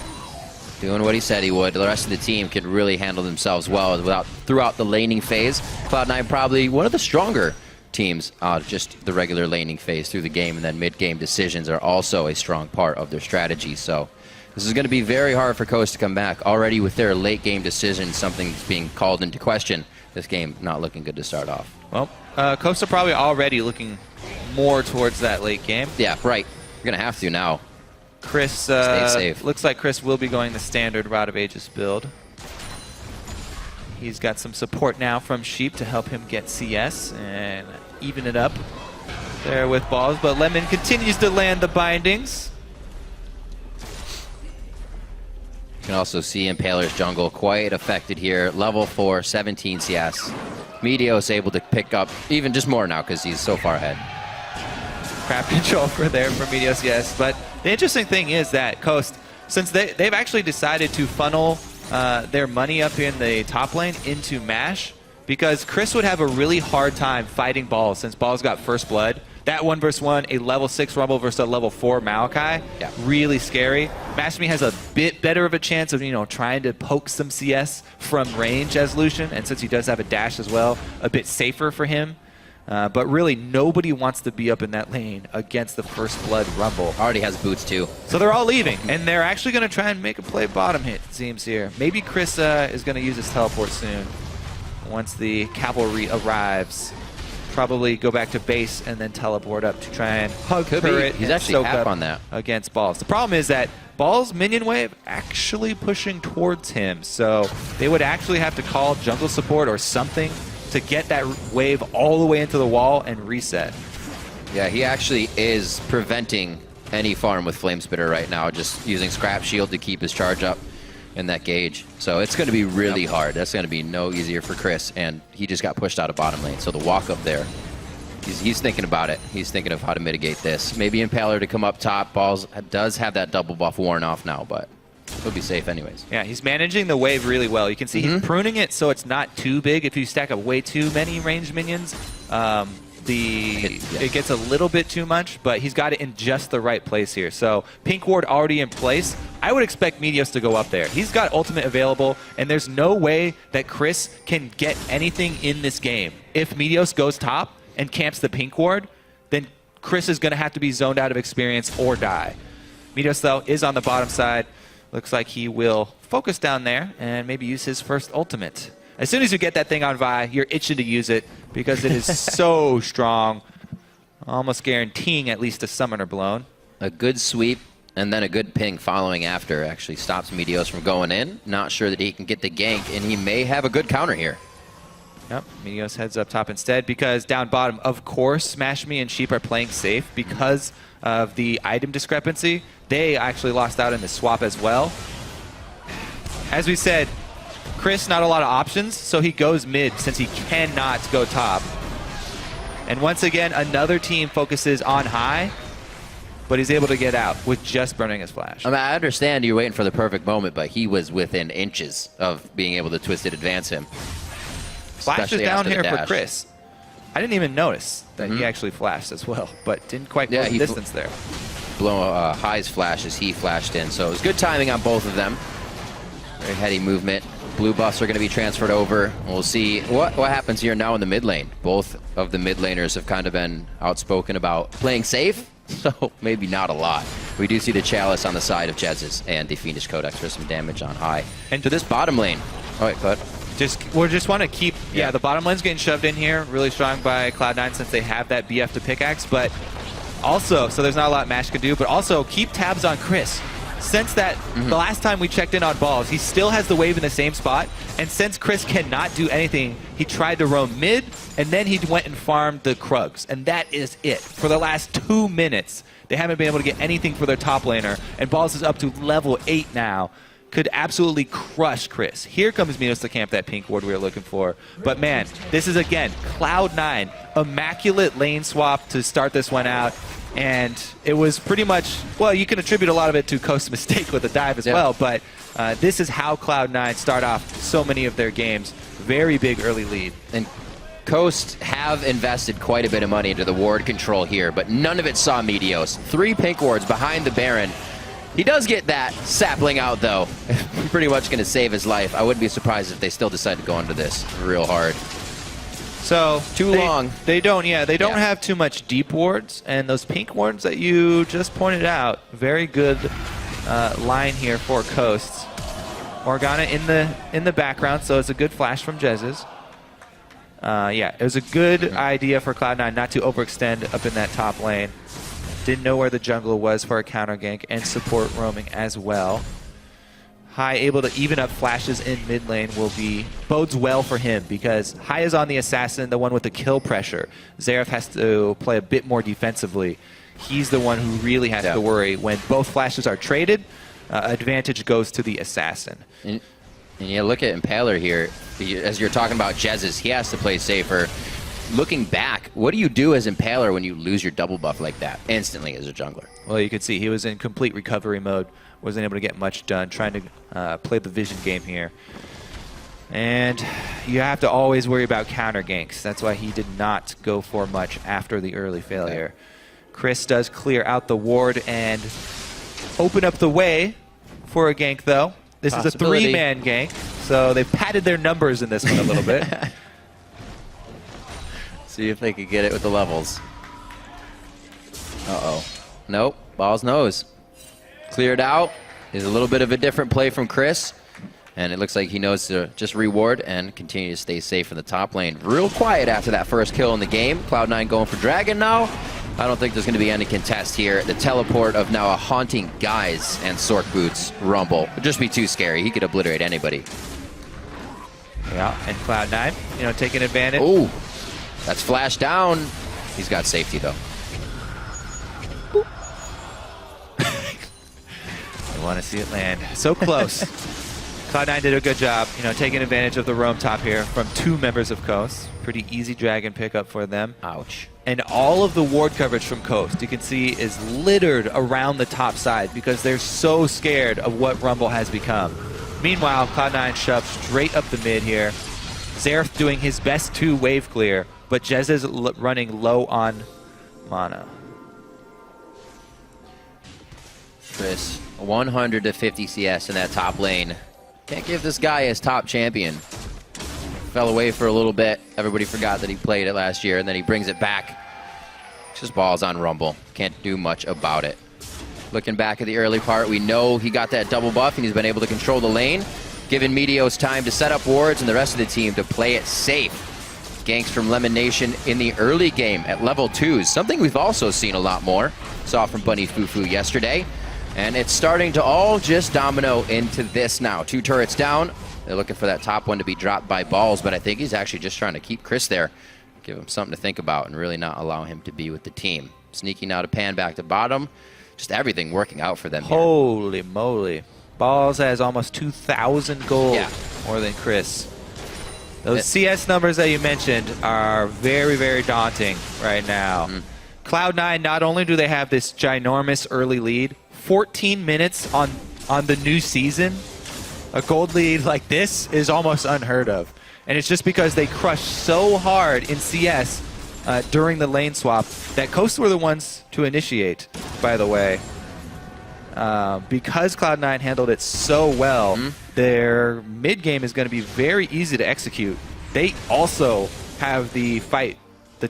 doing what he said he would. The rest of the team can really handle themselves well throughout the laning phase. Cloud9 probably one of the stronger teams, just the regular laning phase through the game, and then mid-game decisions are also a strong part of their strategy. So this is going to be very hard for Coast to come back. Already with their late-game decisions, something's being called into question. This game not looking good to start off. Well, Coast are probably already looking more towards that late game. Yeah, right. You're going to have to now. Chris, stay safe. Looks like Chris will be going the standard Rod of Ages build. He's got some support now from Sheep to help him get CS and even it up there with balls. But Lemon continues to land the bindings. You can also see Impaler's jungle quite affected here. Level 4, 17 CS. Meteos able to pick up even just more now because he's so far ahead. Crap control for Meteos, yes. But the interesting thing is that Coast, since they've actually decided to funnel their money up in the top lane into MASH, because Chris would have a really hard time fighting balls since balls got first blood. That 1v1, a level 6 Rumble versus a level 4 Maokai, really scary. MashMe has a bit better of a chance of, trying to poke some CS from range as Lucian, and since he does have a dash as well, a bit safer for him. But really, nobody wants to be up in that lane against the First Blood Rumble. Already has boots, too. So they're all leaving, and they're actually going to try and make a play bottom hit, it seems here. Maybe Chris is going to use his teleport soon once the cavalry arrives. Probably go back to base and then teleport up to try and hug turret. He's and actually soak half up on that. Against Balls. The problem is that Balls' minion wave actually pushing towards him, so they would actually have to call jungle support or something to get that wave all the way into the wall and reset. Yeah, he actually is preventing any farm with Flamespitter right now, just using Scrap Shield to keep his charge up in that gauge. So it's going to be really hard. That's going to be no easier for Chris, and he just got pushed out of bottom lane. So the walk up there, he's thinking about it. He's thinking of how to mitigate this. Maybe Impaler to come up top. Balls does have that double buff worn off now, but he'll be safe anyways. Yeah, he's managing the wave really well. You can see he's pruning it so it's not too big. If you stack up way too many ranged minions, it gets a little bit too much, but he's got it in just the right place here. So Pink Ward already in place. I would expect Meteos to go up there. He's got ultimate available, and there's no way that Chris can get anything in this game. If Meteos goes top and camps the Pink Ward, then Chris is going to have to be zoned out of experience or die. Meteos, though, is on the bottom side. Looks like he will focus down there and maybe use his first ultimate. As soon as you get that thing on Vi, you're itching to use it because it is so strong, almost guaranteeing at least a summoner blown. A good sweep and then a good ping following after actually stops Meteos from going in. Not sure that he can get the gank, and he may have a good counter here. Yep, Meteos heads up top instead because down bottom, of course, SmashMe and Sheep are playing safe because of the item discrepancy. They actually lost out in the swap as well. As we said, Chris, not a lot of options, so he goes mid since he cannot go top. And once again, another team focuses on high, but he's able to get out with just burning his flash. I mean, I understand you're waiting for the perfect moment, but he was within inches of being able to Twisted advance him. Flash is down here for Chris. I didn't even notice that he actually flashed as well, but didn't quite go the distance there. Blow High's flash as he flashed in, so it was good timing on both of them. Very heady movement. Blue buffs are going to be transferred over. We'll see what happens here now in the mid lane. Both of the mid laners have kind of been outspoken about playing safe, so maybe not a lot. We do see the Chalice on the side of Jez's and the Fiendish Codex for some damage on High. And to this bottom lane. Oh, wait, but we just want to keep, the bottom lane's getting shoved in here, really strong by Cloud9 since they have that BF to pickaxe, but also, so there's not a lot Mash can do, but also keep tabs on Chris. Since that, the last time we checked in on balls, he still has the wave in the same spot, and since Chris cannot do anything, he tried to roam mid, and then he went and farmed the Krugs, and that is it. For the last 2 minutes, they haven't been able to get anything for their top laner, and Balls is up to level 8 now. Could absolutely crush Chris. Here comes Minos to camp that pink ward we were looking for. But man, this is again, Cloud9, immaculate lane swap to start this one out. And it was pretty much, well, you can attribute a lot of it to Coast's mistake with the dive as well, but this is how Cloud9 start off so many of their games. Very big early lead. And Coast have invested quite a bit of money into the ward control here, but none of it saw Meteos. 3 pink wards behind the Baron. He does get that sapling out, though. Pretty much going to save his life. I wouldn't be surprised if they still decide to go into this real hard. So too long. They don't have too much deep wards, and those pink wards that you just pointed out, very good line here for Coast. Morgana in the background, so it's a good flash from Jez's. It was a good idea for Cloud9 not to overextend up in that top lane. Didn't know where the jungle was for a counter gank and support roaming as well. High able to even up flashes in mid lane bodes well for him because High is on the assassin, the one with the kill pressure. Xerath has to play a bit more defensively. He's the one who really has to worry. When both flashes are traded, advantage goes to the assassin. And you look at Impaler here, as you're talking about Jez's, he has to play safer. Looking back, what do you do as Impaler when you lose your double buff like that instantly as a jungler? Well, you could see he was in complete recovery mode. Wasn't able to get much done, trying to play the vision game here. And you have to always worry about counter ganks. That's why he did not go for much after the early failure. Chris does clear out the ward and open up the way for a gank, though. This is a 3-man gank, so they've padded their numbers in this one a little bit. See if they could get it with the levels. Uh-oh. Nope. Balls knows. Cleared out. Is a little bit of a different play from Chris. And it looks like he knows to just reward and continue to stay safe in the top lane. Real quiet after that first kill in the game. Cloud9 going for Dragon now. I don't think there's going to be any contest here. The teleport of now a Haunting Guise and Sork Boots Rumble would just be too scary. He could obliterate anybody. Yeah, and Cloud9, taking advantage. Ooh. That's flash down. He's got safety, though. I want to see it land. So close. Cloud9 did a good job, taking advantage of the roam top here from 2 members of Coast. Pretty easy dragon pickup for them. Ouch. And all of the ward coverage from Coast, you can see, is littered around the top side because they're so scared of what Rumble has become. Meanwhile, Cloud9 shoved straight up the mid here. Xerath doing his best to wave clear, but Jez is running low on mana. Chris, 100 to 50 CS in that top lane. Can't give this guy his top champion. Fell away for a little bit. Everybody forgot that he played it last year, and then he brings it back. Just balls on Rumble. Can't do much about it. Looking back at the early part, we know he got that double buff, and he's been able to control the lane, giving Meteos time to set up wards and the rest of the team to play it safe. Ganks from Lemon Nation in the early game at level 2s, something we've also seen a lot more. Saw from Bunny Fufu yesterday. And it's starting to all just domino into this now. 2 turrets down. They're looking for that top one to be dropped by Balls, but I think he's actually just trying to keep Chris there. Give him something to think about and really not allow him to be with the team. Sneaking out a pan back to bottom. Just everything working out for them here. Holy moly. Balls has almost 2,000 gold more than Chris. Those CS numbers that you mentioned are very, very daunting right now. Cloud9, not only do they have this ginormous early lead, 14 minutes on the new season, a gold lead like this is almost unheard of. And it's just because they crushed so hard in CS during the lane swap that Coast were the ones to initiate, by the way. Because Cloud9 handled it so well, their mid game is going to be very easy to execute. They also have the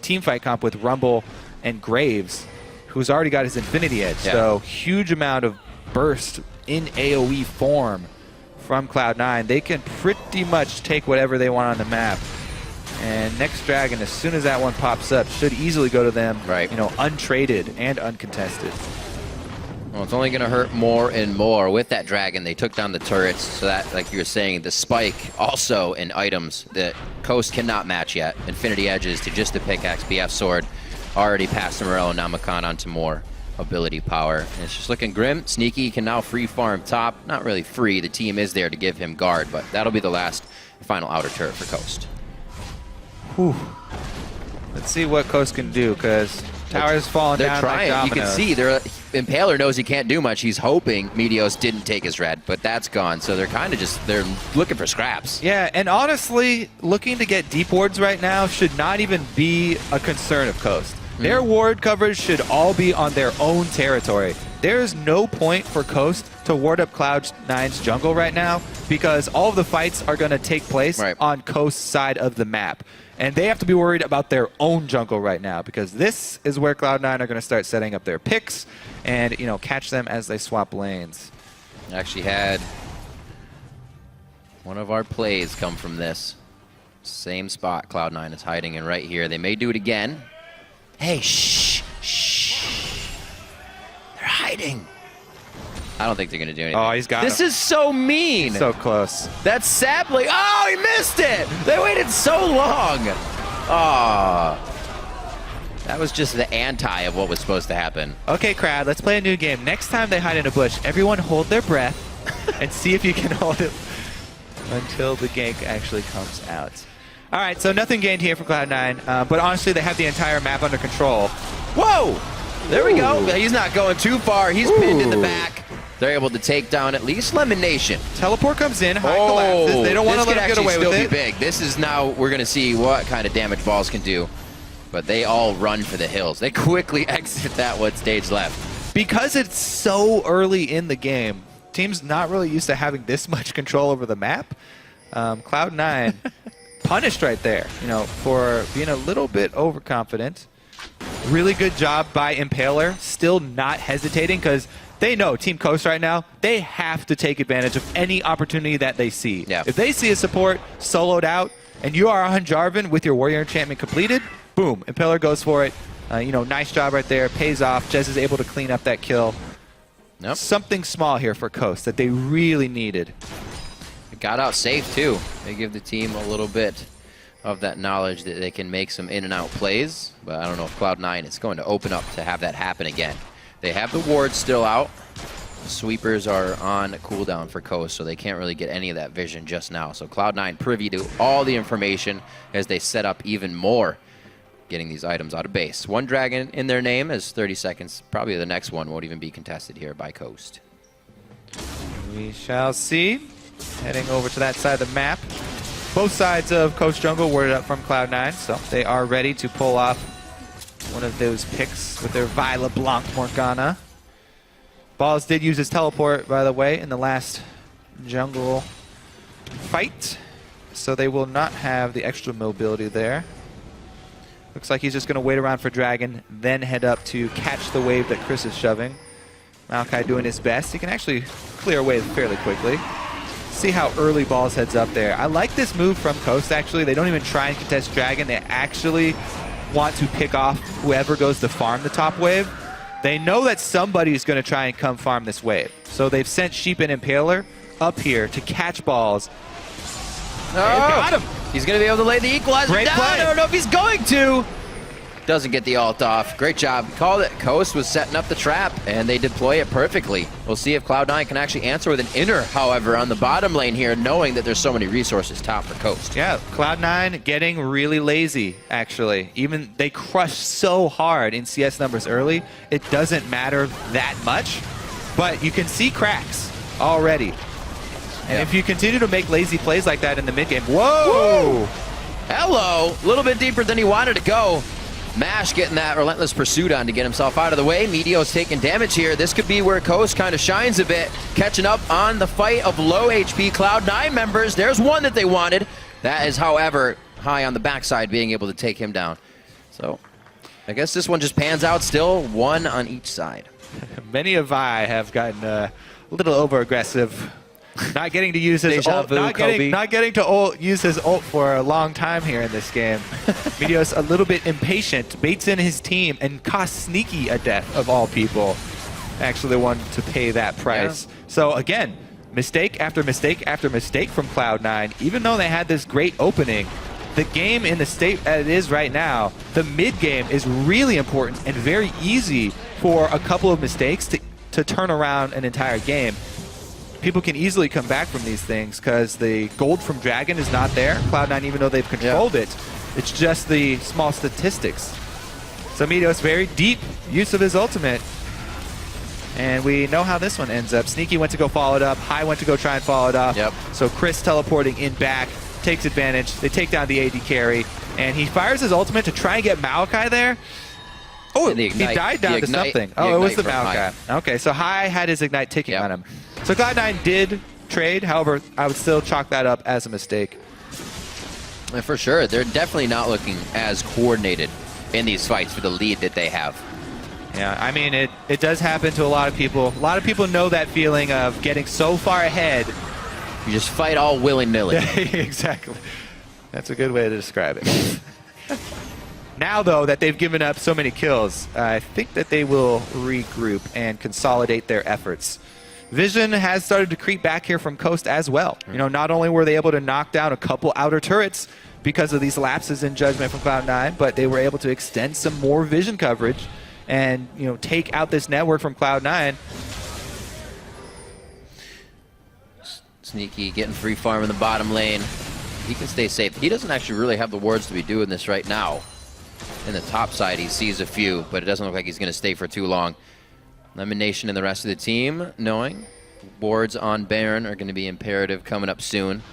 team fight comp with Rumble and Graves, who's already got his Infinity Edge. So huge amount of burst in AoE form from Cloud9. They can pretty much take whatever they want on the map. And next Dragon, as soon as that one pops up, should easily go to them, you know, untraded and uncontested. Well, it's only going to hurt more and more. With that Dragon, they took down the turrets, so that, like you were saying, the spike also in items that Coast cannot match yet. Infinity Edges to just the pickaxe, BF Sword, already past Morello, now Makan onto more ability power. And it's just looking grim. Sneaky can now free farm top. Not really free, the team is there to give him guard, but that'll be the last final outer turret for Coast. Whew. Let's see what Coast can do, because Tower's falling down. They're trying. Like you can see, Impaler knows he can't do much. He's hoping Meteos didn't take his red, but that's gone. So they're kind of just, they're looking for scraps. Yeah, and honestly, looking to get deep wards right now should not even be a concern of Coast. Their ward coverage should all be on their own territory. There's no point for Coast to ward up Cloud9's jungle right now, because all of the fights are going to take place on Coast's side of the map. And they have to be worried about their own jungle right now, because this is where Cloud9 are going to start setting up their picks and, you know, catch them as they swap lanes. Actually had one of our plays come from this. Same spot Cloud9 is hiding in right here. They may do it again. Hey, shh, shh. They're hiding. I don't think they're going to do anything. Oh, he's got This him. is so mean. So close. That's sapling. Oh, he missed it. They waited so long. Oh. That was just the anti of what was supposed to happen. Okay, crowd, let's play a new game. Next time they hide in a bush, everyone hold their breath and see if you can hold it until the gank actually comes out. All right, so nothing gained here for Cloud9, but honestly, they have the entire map under control. Whoa! There we go. He's not going too far. He's pinned in the back. They're able to take down at least Lemon Nation. Teleport comes in, high collapses. They don't want to let him get away with it. This could actually still be big. This is now, we're going to see what kind of damage balls can do. But they all run for the hills. They quickly exit that one stage left. Because it's so early in the game, teams not really used to having this much control over the map. Cloud9 punished right there, you know, for being a little bit overconfident. Really good job by Impaler, still not hesitating, because they know Team Coast right now, they have to take advantage of any opportunity that they see. If they see a support soloed out and you are on Jarvan with your Warrior Enchantment completed, boom, Impaler goes for it. You know, nice job right there, pays off. Jez is able to clean up that kill. Something small here for Coast that they really needed. It got out safe too. They give the team a little bit of that knowledge that they can make some in and out plays, but I don't know if Cloud9 is going to open up to have that happen again. They have the wards still out. The sweepers are on cooldown for Coast, so they can't really get any of that vision just now. So Cloud9 privy to all the information as they set up even more, getting these items out of base. One Dragon in their name as 30 seconds. Probably the next one won't even be contested here by Coast. We shall see. Heading over to that side of the map. Both sides of Coast Jungle worded up from Cloud9, so they are ready to pull off one of those picks with their Viola Blanc Morgana. Balls did use his teleport, by the way, in the last jungle fight, so they will not have the extra mobility there. Looks like he's just going to wait around for Dragon, then head up to catch the wave that Chris is shoving. Maokai doing his best. He can actually clear a wave fairly quickly. See how early Balls heads up there. I like this move from Coast, actually. They don't even try and contest Dragon. They actually want to pick off whoever goes to farm the top wave. They know that somebody is going to try and come farm this wave. So they've sent Sheep and Impaler up here to catch Balls. Oh, got him. He's going to be able to lay the equalizer down. I don't know if he's going to. Doesn't get the ult off. Great job. Called it. Coast was setting up the trap, and they deploy it perfectly. We'll see if Cloud9 can actually answer with an inner, however, on the bottom lane here, knowing that there's so many resources top for Coast. Yeah, Cloud9 getting really lazy, actually. Even they crush so hard in CS numbers early, it doesn't matter that much, but you can see cracks already. And if you continue to make lazy plays like that in the mid game, whoa! Hello! A little bit deeper than he wanted to go. Mash getting that relentless pursuit on to get himself out of the way. Meteo's taking damage here. This could be where Coast kind of shines a bit, catching up on the fight of low HP Cloud9 members. There's one that they wanted. That is, however, high on the backside, being able to take him down. So I guess this one just pans out still, one on each side. Many of I have gotten a little over-aggressive. Not getting to use his ult, not getting to use his ult for a long time here in this game. Meteo's a little bit impatient, baits in his team, and costs Sneaky a death of all people. Actually, the one to pay that price. Yeah. So again, mistake after mistake after mistake from Cloud9. Even though they had this great opening, the game in the state that it is right now, the mid game is really important and very easy for a couple of mistakes to turn around an entire game. People can easily come back from these things because the gold from Dragon is not there. Cloud9, even though they've controlled it, it's just the small statistics. So Meteo's very deep use of his ultimate. And we know how this one ends up. Sneaky went to go follow it up. High went to go try and follow it up. So Chris teleporting in back, takes advantage. They take down the AD carry. And he fires his ultimate to try and get Maokai there. Oh, he died down to something. Oh, it was the Maokai. Okay, so High had his Ignite ticking on him. So Cloud9 did trade, however, I would still chalk that up as a mistake. And for sure, they're definitely not looking as coordinated in these fights for the lead that they have. Yeah, I mean, it does happen to a lot of people. A lot of people know that feeling of getting so far ahead. You just fight all willy-nilly. Exactly. That's a good way to describe it. Now, though, that they've given up so many kills, I think that they will regroup and consolidate their efforts. Vision has started to creep back here from Coast as well. You know, not only were they able to knock down a couple outer turrets because of these lapses in judgment from Cloud9, but they were able to extend some more vision coverage and, you know, take out this network from Cloud9. Sneaky getting free farm in the bottom lane. He can stay safe. He doesn't actually really have the wards to be doing this right now. In the top side, he sees a few, but it doesn't look like he's going to stay for too long. Elimination and the rest of the team knowing wards on Baron are going to be imperative coming up soon.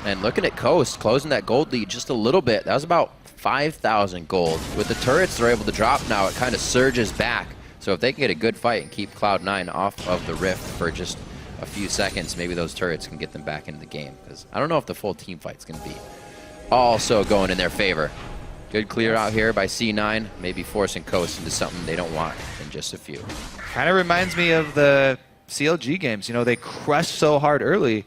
And looking at Coast, closing that gold lead just a little bit. That was about 5,000 gold. With the turrets they're able to drop now, it kind of surges back. So if they can get a good fight and keep Cloud9 off of the Rift for just a few seconds, maybe those turrets can get them back into the game. Because I don't know if the full team fight's going to be also going in their favor. Good clear out here by C9, maybe forcing Coast into something they don't want in just a few. Kind of reminds me of the CLG games. You know, they crushed so hard early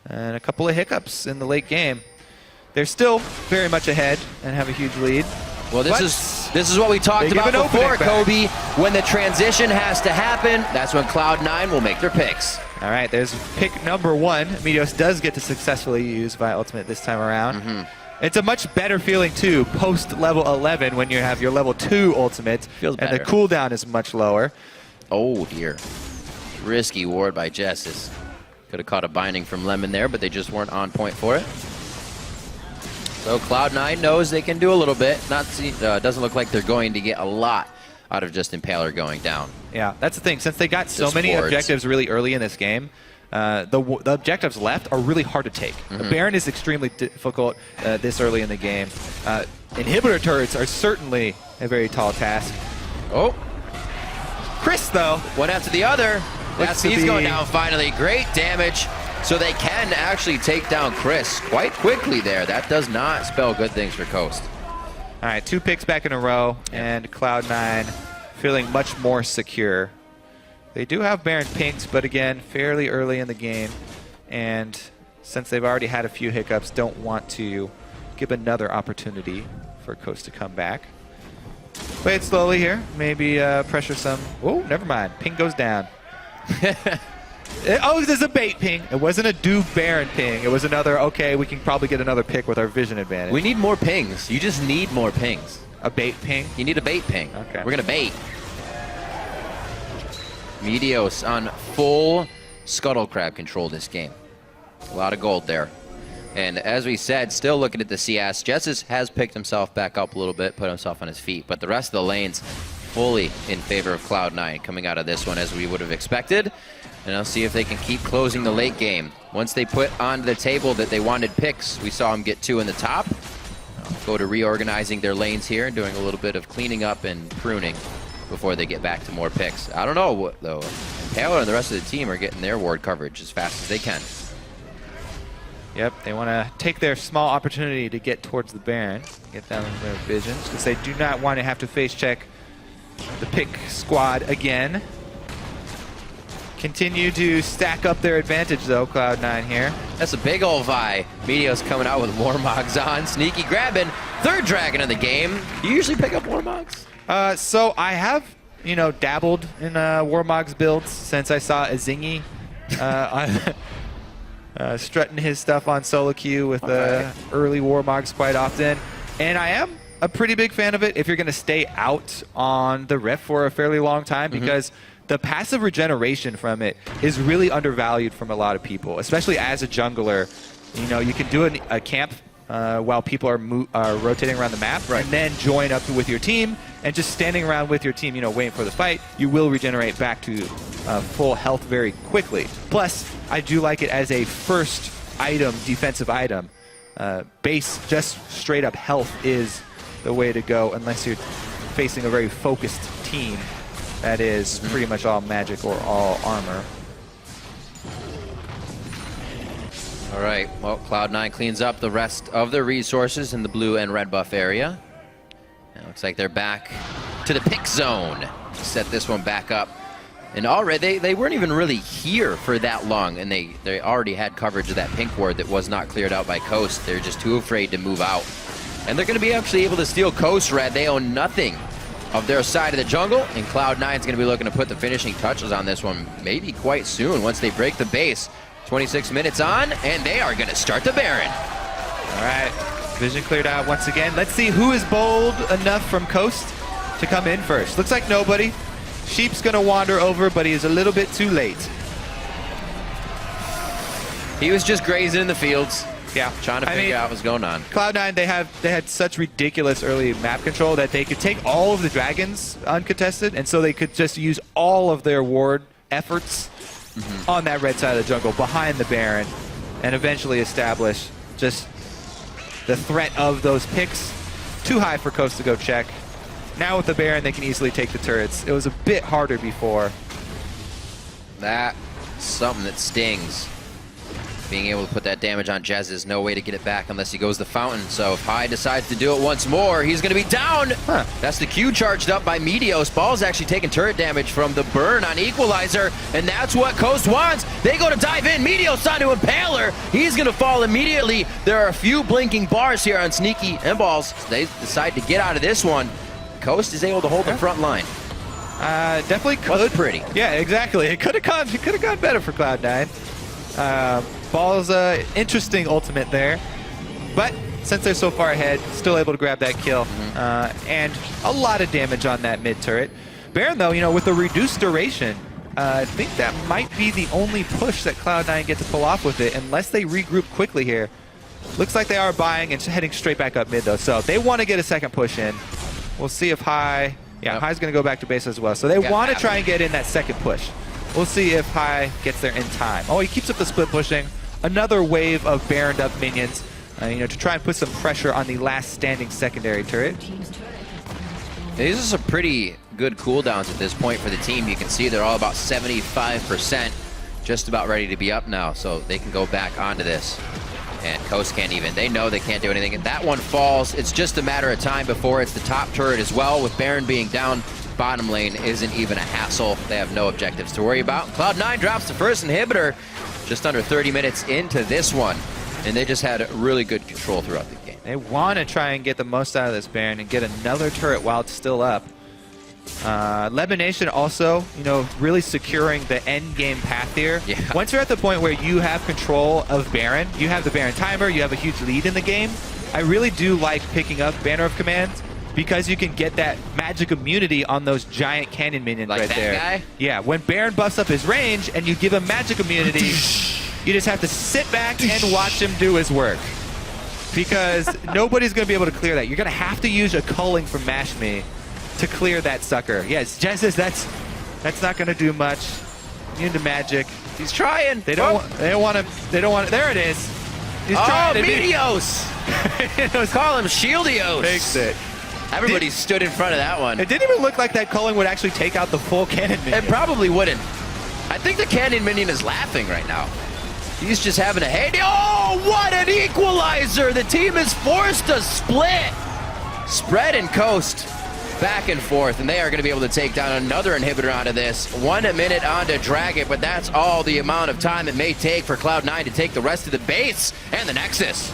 and a couple of hiccups in the late game. They're still very much ahead and have a huge lead. Well, this is what we talked about before, Kobe. When the transition has to happen, that's when Cloud9 will make their picks. All right, there's pick number one. Meteos does get to successfully use via ultimate this time around. It's a much better feeling, too, post level 11 when you have your level 2 ultimate. Feels better. And the cooldown is much lower. Oh, dear. Risky ward by Jessis. Could have caught a binding from Lemon there, but they just weren't on point for it. So Cloud9 knows they can do a little bit. Doesn't look like they're going to get a lot out of just Impaler going down. Yeah, that's the thing. Since they got so many objectives really early in this game, the objectives left are really hard to take. Baron is extremely difficult this early in the game. Inhibitor turrets are certainly a very tall task. Oh. Chris, though. One after the other. He's going down finally. Great damage. So they can actually take down Chris quite quickly there. That does not spell good things for Coast. All right, 2 picks back in a row, and Cloud9 feeling much more secure. They do have Baron pinked, but again, fairly early in the game. And since they've already had a few hiccups, don't want to give another opportunity for Coast to come back. Play it slowly here. Maybe pressure some. Oh, never mind. Ping goes down. Oh, there's a bait ping. It wasn't a do Baron ping. It was another, okay, we can probably get another pick with our vision advantage. We need more pings. You just need more pings. A bait ping? You need a bait ping. Okay. We're going to bait. Meteos on full Scuttle Crab control this game. A lot of gold there. And as we said, still looking at the CS, Jessus has picked himself back up a little bit, put himself on his feet, but the rest of the lanes fully in favor of Cloud9 coming out of this one as we would have expected. And I'll see if they can keep closing the late game. Once they put onto the table that they wanted picks, we saw them get 2 in the top. Go to reorganizing their lanes here and doing a little bit of cleaning up and pruning before they get back to more picks. I don't know what, though. Taylor and the rest of the team are getting their ward coverage as fast as they can. Yep, they want to take their small opportunity to get towards the Baron, get down in their visions, because they do not want to have to face check the pick squad again. Continue to stack up their advantage, though, Cloud9 here. That's a big old Vi. Meteos coming out with Warmogs on. Sneaky grabbing. 3rd dragon of the game. Do you usually pick up Warmogs? So I have, you know, dabbled in Warmogs builds since I saw Azingi strutting his stuff on solo queue with early Warmogs quite often. And I am a pretty big fan of it if you're going to stay out on the Rift for a fairly long time, because the passive regeneration from it is really undervalued from a lot of people, especially as a jungler. You know, you can do a camp while people are rotating around the map, and then join up with your team, and just standing around with your team, you know, waiting for the fight, you will regenerate back to full health very quickly. Plus, I do like it as a first item, defensive item. Base, just straight up health is the way to go unless you're facing a very focused team that is pretty much all magic or all armor. All right, well, Cloud9 cleans up the rest of their resources in the blue and red buff area. It looks like they're back to the pick zone. Set this one back up. And already, they weren't even really here for that long, and they already had coverage of that pink ward that was not cleared out by Coast. They're just too afraid to move out. And they're going to be actually able to steal Coast Red. They own nothing of their side of the jungle, and Cloud9's going to be looking to put the finishing touches on this one maybe quite soon once they break the base. 26 minutes on, and they are going to start the Baron. All right, vision cleared out once again. Let's see who is bold enough from Coast to come in first. Looks like nobody. Sheep's going to wander over, but he is a little bit too late. He was just grazing in the fields. Yeah, trying to figure out what's going on. Cloud9, they had such ridiculous early map control that they could take all of the dragons uncontested, and so they could just use all of their ward efforts on that red side of the jungle behind the Baron, and eventually establish just the threat of those picks. Too high for Coast to go check. Now with the Baron, they can easily take the turrets. It was a bit harder before. That's something that stings. Being able to put that damage on Jez is no way to get it back unless he goes the fountain. So if High decides to do it once more, he's going to be down. That's the Q charged up by Meteos. Ball's actually taking turret damage from the burn on Equalizer, and that's what Coast wants. They go to dive in. Meteos onto Impaler. He's going to fall immediately. There are a few blinking bars here on Sneaky and Balls. They decide to get out of this one. Coast is able to hold the front line. Definitely could. Wasn't pretty. Yeah, exactly. It could have gone better for Cloud9. Ball's interesting ultimate there, but since they're so far ahead, still able to grab that kill, and a lot of damage on that mid turret. Baron, though, you know, with a reduced duration, I think that might be the only push that Cloud9 get to pull off with it, unless they regroup quickly here. Looks like they are buying and heading straight back up mid, though, so they want to get a second push in. We'll see if High, High's going to go back to base as well, so they want to try and get in that second push. We'll see if High gets there in time. Oh, he keeps up the split pushing. Another wave of Baroned up minions, you know, to try and put some pressure on the last standing secondary turret. These are some pretty good cooldowns at this point for the team. You can see they're all about 75%, just about ready to be up now, so they can go back onto this. And Coast can't even. They know they can't do anything. And that one falls. It's just a matter of time before it's the top turret as well. With Baron being down, bottom lane isn't even a hassle. They have no objectives to worry about. Cloud9 drops the first inhibitor just under 30 minutes into this one. And they just had really good control throughout the game. They want to try and get the most out of this Baron and get another turret while it's still up. Lebanation also, you know, really securing the end game path here. Yeah. Once you're at the point where you have control of Baron, you have the Baron timer, you have a huge lead in the game, I really do like picking up Banner of Command, because you can get that magic immunity on those giant cannon minions Like right that there. guy? Yeah, when Baron buffs up his range and you give him magic immunity, you just have to sit back and watch him do his work. Because nobody's going to be able to clear that. You're going to have to use a culling from Mash Me to clear that sucker. Yes, Genesis, that's not going to do much. Immune to magic. He's trying. They don't want to. There it is. He's trying to Meteos! Call him Shieldios. Makes it. Everybody stood in front of that one. It didn't even look like that culling would actually take out the full cannon minion. It probably wouldn't. I think the cannon minion is laughing right now. He's just having a heyday. Oh, what an equalizer! The team is forced to split. Spread and Coast back and forth, and they are going to be able to take down another inhibitor onto this. 1 minute onto Dragon, but that's all the amount of time it may take for Cloud9 to take the rest of the base and the Nexus.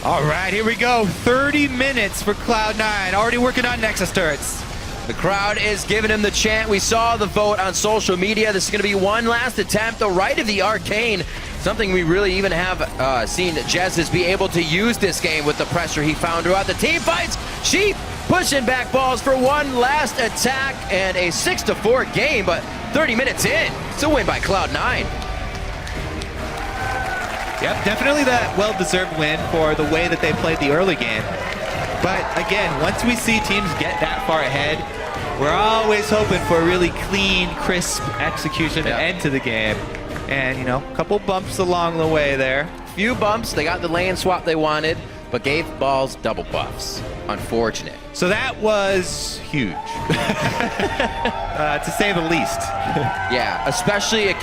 All right, here we go. 30 minutes for Cloud9. Already working on Nexus turrets. The crowd is giving him the chant. We saw the vote on social media. This is going to be one last attempt. The right of the Arcane. Something we really even have seen Jezz be able to use this game with the pressure he found throughout the team fights. Sheep pushing back balls for one last attack and a 6-4 game, but 30 minutes in, it's a win by Cloud9. Yep, definitely that well-deserved win for the way that they played the early game. But again, once we see teams get that far ahead, we're always hoping for a really clean, crisp execution and end to the game. And, you know, a couple bumps along the way there. Few bumps, they got the lane swap they wanted, but gave balls double buffs. Unfortunate. So that was huge, to say the least. Yeah, especially a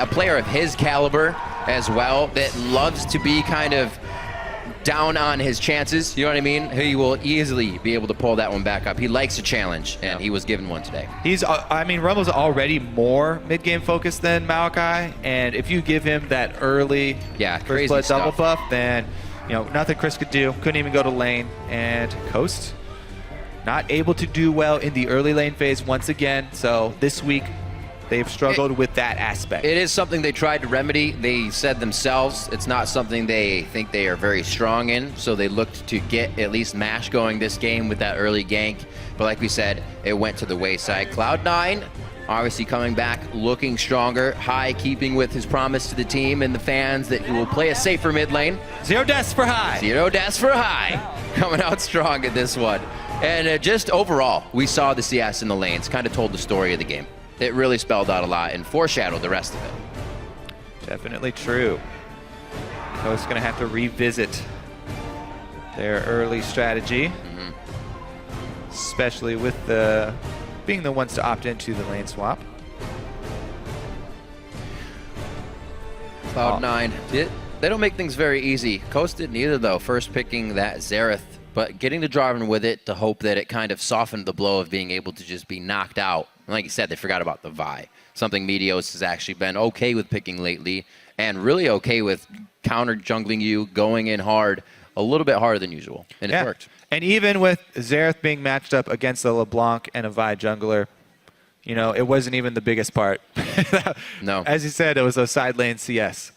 player of his caliber as well that loves to be kind of down on his chances, you know what I mean? He will easily be able to pull that one back up. He likes a challenge, and he was given one today. Rumble's already more mid-game focused than Maokai, and if you give him that early first blood double buff, then you know nothing Chris could do. Couldn't even go to lane, and Coast not able to do well in the early lane phase once again. So this week, they've struggled with that aspect. It is something they tried to remedy. They said themselves it's not something they think they are very strong in, so they looked to get at least Mash going this game with that early gank. But like we said, it went to the wayside. Cloud9 obviously coming back looking stronger. High keeping with his promise to the team and the fans that he will play a safer mid lane. Zero deaths for High. Zero deaths for High. Coming out strong at this one. And just overall, we saw the CS in the lanes, kind of told the story of the game. It really spelled out a lot and foreshadowed the rest of it. Definitely true. Coast's going to have to revisit their early strategy, especially with being the ones to opt into the lane swap. Cloud9, they don't make things very easy. Coast didn't either, though, first picking that Xerath, but getting the Jarvan with it to hope that it kind of softened the blow of being able to just be knocked out. Like you said, they forgot about the Vi. Something Meteos has actually been okay with picking lately, and really okay with counter jungling you, going in hard, a little bit harder than usual, and it worked. And even with Xerath being matched up against a LeBlanc and a Vi jungler, you know, it wasn't even the biggest part. No. As you said, it was a side lane CS.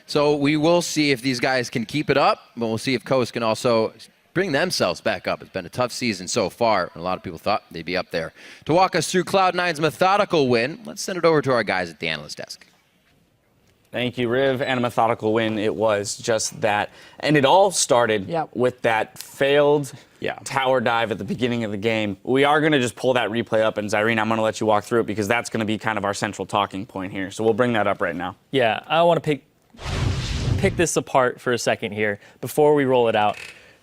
So we will see if these guys can keep it up, but we'll see if Coast can also bring themselves back up. It's been a tough season so far. A lot of people thought they'd be up there. To walk us through Cloud9's methodical win, let's send it over to our guys at the analyst desk. Thank you, Riv. And a methodical win it was, just that. And it all started with that failed tower dive at the beginning of the game. We are going to just pull that replay up, and Zyrene, I'm going to let you walk through it because that's going to be kind of our central talking point here. So we'll bring that up right now. Yeah, I want to pick this apart for a second here before we roll it out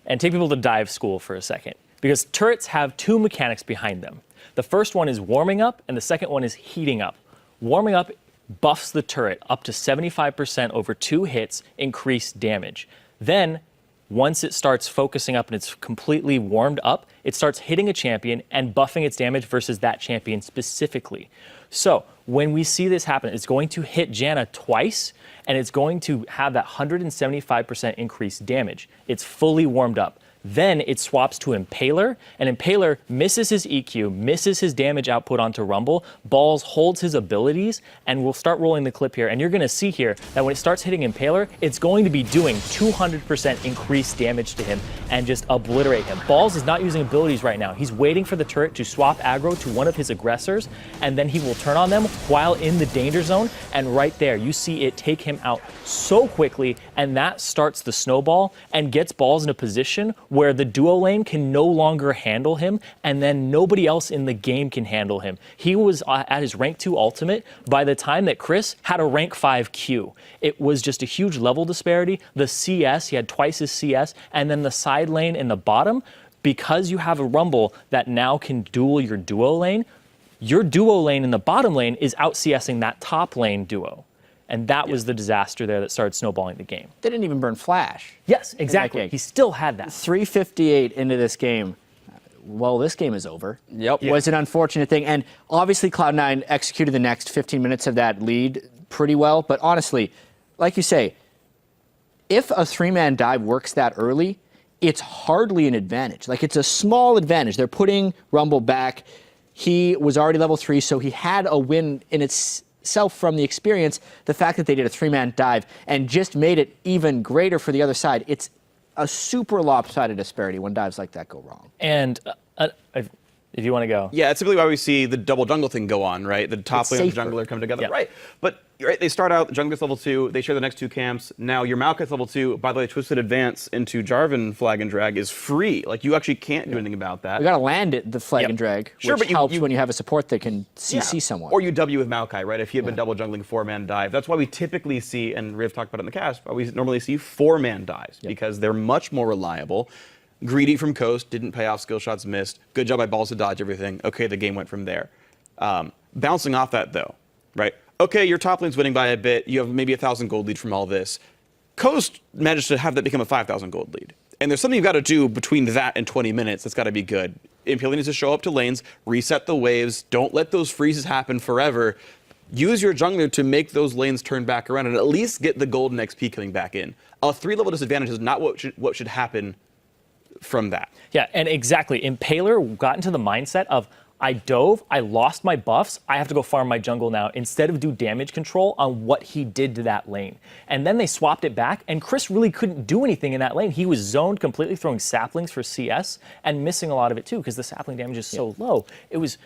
and take people to dive school for a second, because turrets have two mechanics behind them. The first one is warming up, and the second one is heating up. Warming up buffs the turret up to 75% over 2 hits, increased damage. Then, once it starts focusing up and it's completely warmed up, it starts hitting a champion and buffing its damage versus that champion specifically. So, when we see this happen, it's going to hit Janna twice, and it's going to have that 175% increased damage. It's fully warmed up. Then it swaps to Impaler, and Impaler misses his EQ, misses his damage output onto Rumble. Balls holds his abilities, and we'll start rolling the clip here. And you're going to see here that when it starts hitting Impaler, it's going to be doing 200% increased damage to him and just obliterate him. Balls is not using abilities right now. He's waiting for the turret to swap aggro to one of his aggressors, and then he will turn on them while in the danger zone. And right there, you see it take him out so quickly, and that starts the snowball and gets Balls in a position where the duo lane can no longer handle him, and then nobody else in the game can handle him. He was at his rank 2 ultimate by the time that Chris had a rank 5 Q. It was just a huge level disparity. The CS, he had twice his CS, and then the side lane in the bottom, because you have a Rumble that now can duel your duo lane, your duo lane in the bottom lane is out CSing that top lane duo. And that was the disaster there that started snowballing the game. They didn't even burn Flash. Yes, exactly. He still had that. 3:58 into this game. Well, this game is over. Yep. Was an unfortunate thing. And obviously Cloud9 executed the next 15 minutes of that lead pretty well. But honestly, like you say, if a 3-man dive works that early, it's hardly an advantage. Like, it's a small advantage. They're putting Rumble back. He was already level 3, so he had a win in itself from the experience. The fact that they did a 3-man dive and just made it even greater for the other side, it's a super lopsided disparity when dives like that go wrong. And if you want to go. Yeah, it's simply why we see the double jungle thing go on, right? The top lane and the jungler come together. Yeah. Right. But right, they start out, the jungler's level 2, they share the next 2 camps. Now your Maokai's level 2. By the way, Twisted Advance into Jarvan Flag and Drag is free. Like, you actually can't do anything about that. You gotta land it, the Flag and Drag, Sure, which but helps when you have a support that can CC Yeah. someone. Or you W with Maokai, right? If he had been double jungling 4-man dive. That's why we typically see, and Riv talked about it in the cast, but we normally see 4-man dives because they're much more reliable. Greedy from Coast, didn't pay off, skill shots missed. Good job by Balls to dodge everything. Okay, the game went from there. Bouncing off that though, right? Okay, your top lane's winning by a bit. You have maybe 1,000 gold lead from all this. Coast managed to have that become a 5,000 gold lead. And there's something you've got to do between that and 20 minutes that's got to be good. Imperial needs to show up to lanes, reset the waves, don't let those freezes happen forever. Use your jungler to make those lanes turn back around and at least get the golden XP coming back in. A 3-level disadvantage is not what should happen from that. Yeah, and exactly. Impaler got into the mindset of, I dove, I lost my buffs, I have to go farm my jungle now, instead of do damage control on what he did to that lane. And then they swapped it back, and Chris really couldn't do anything in that lane. He was zoned completely, throwing saplings for CS, and missing a lot of it too, because the sapling damage is so low. It was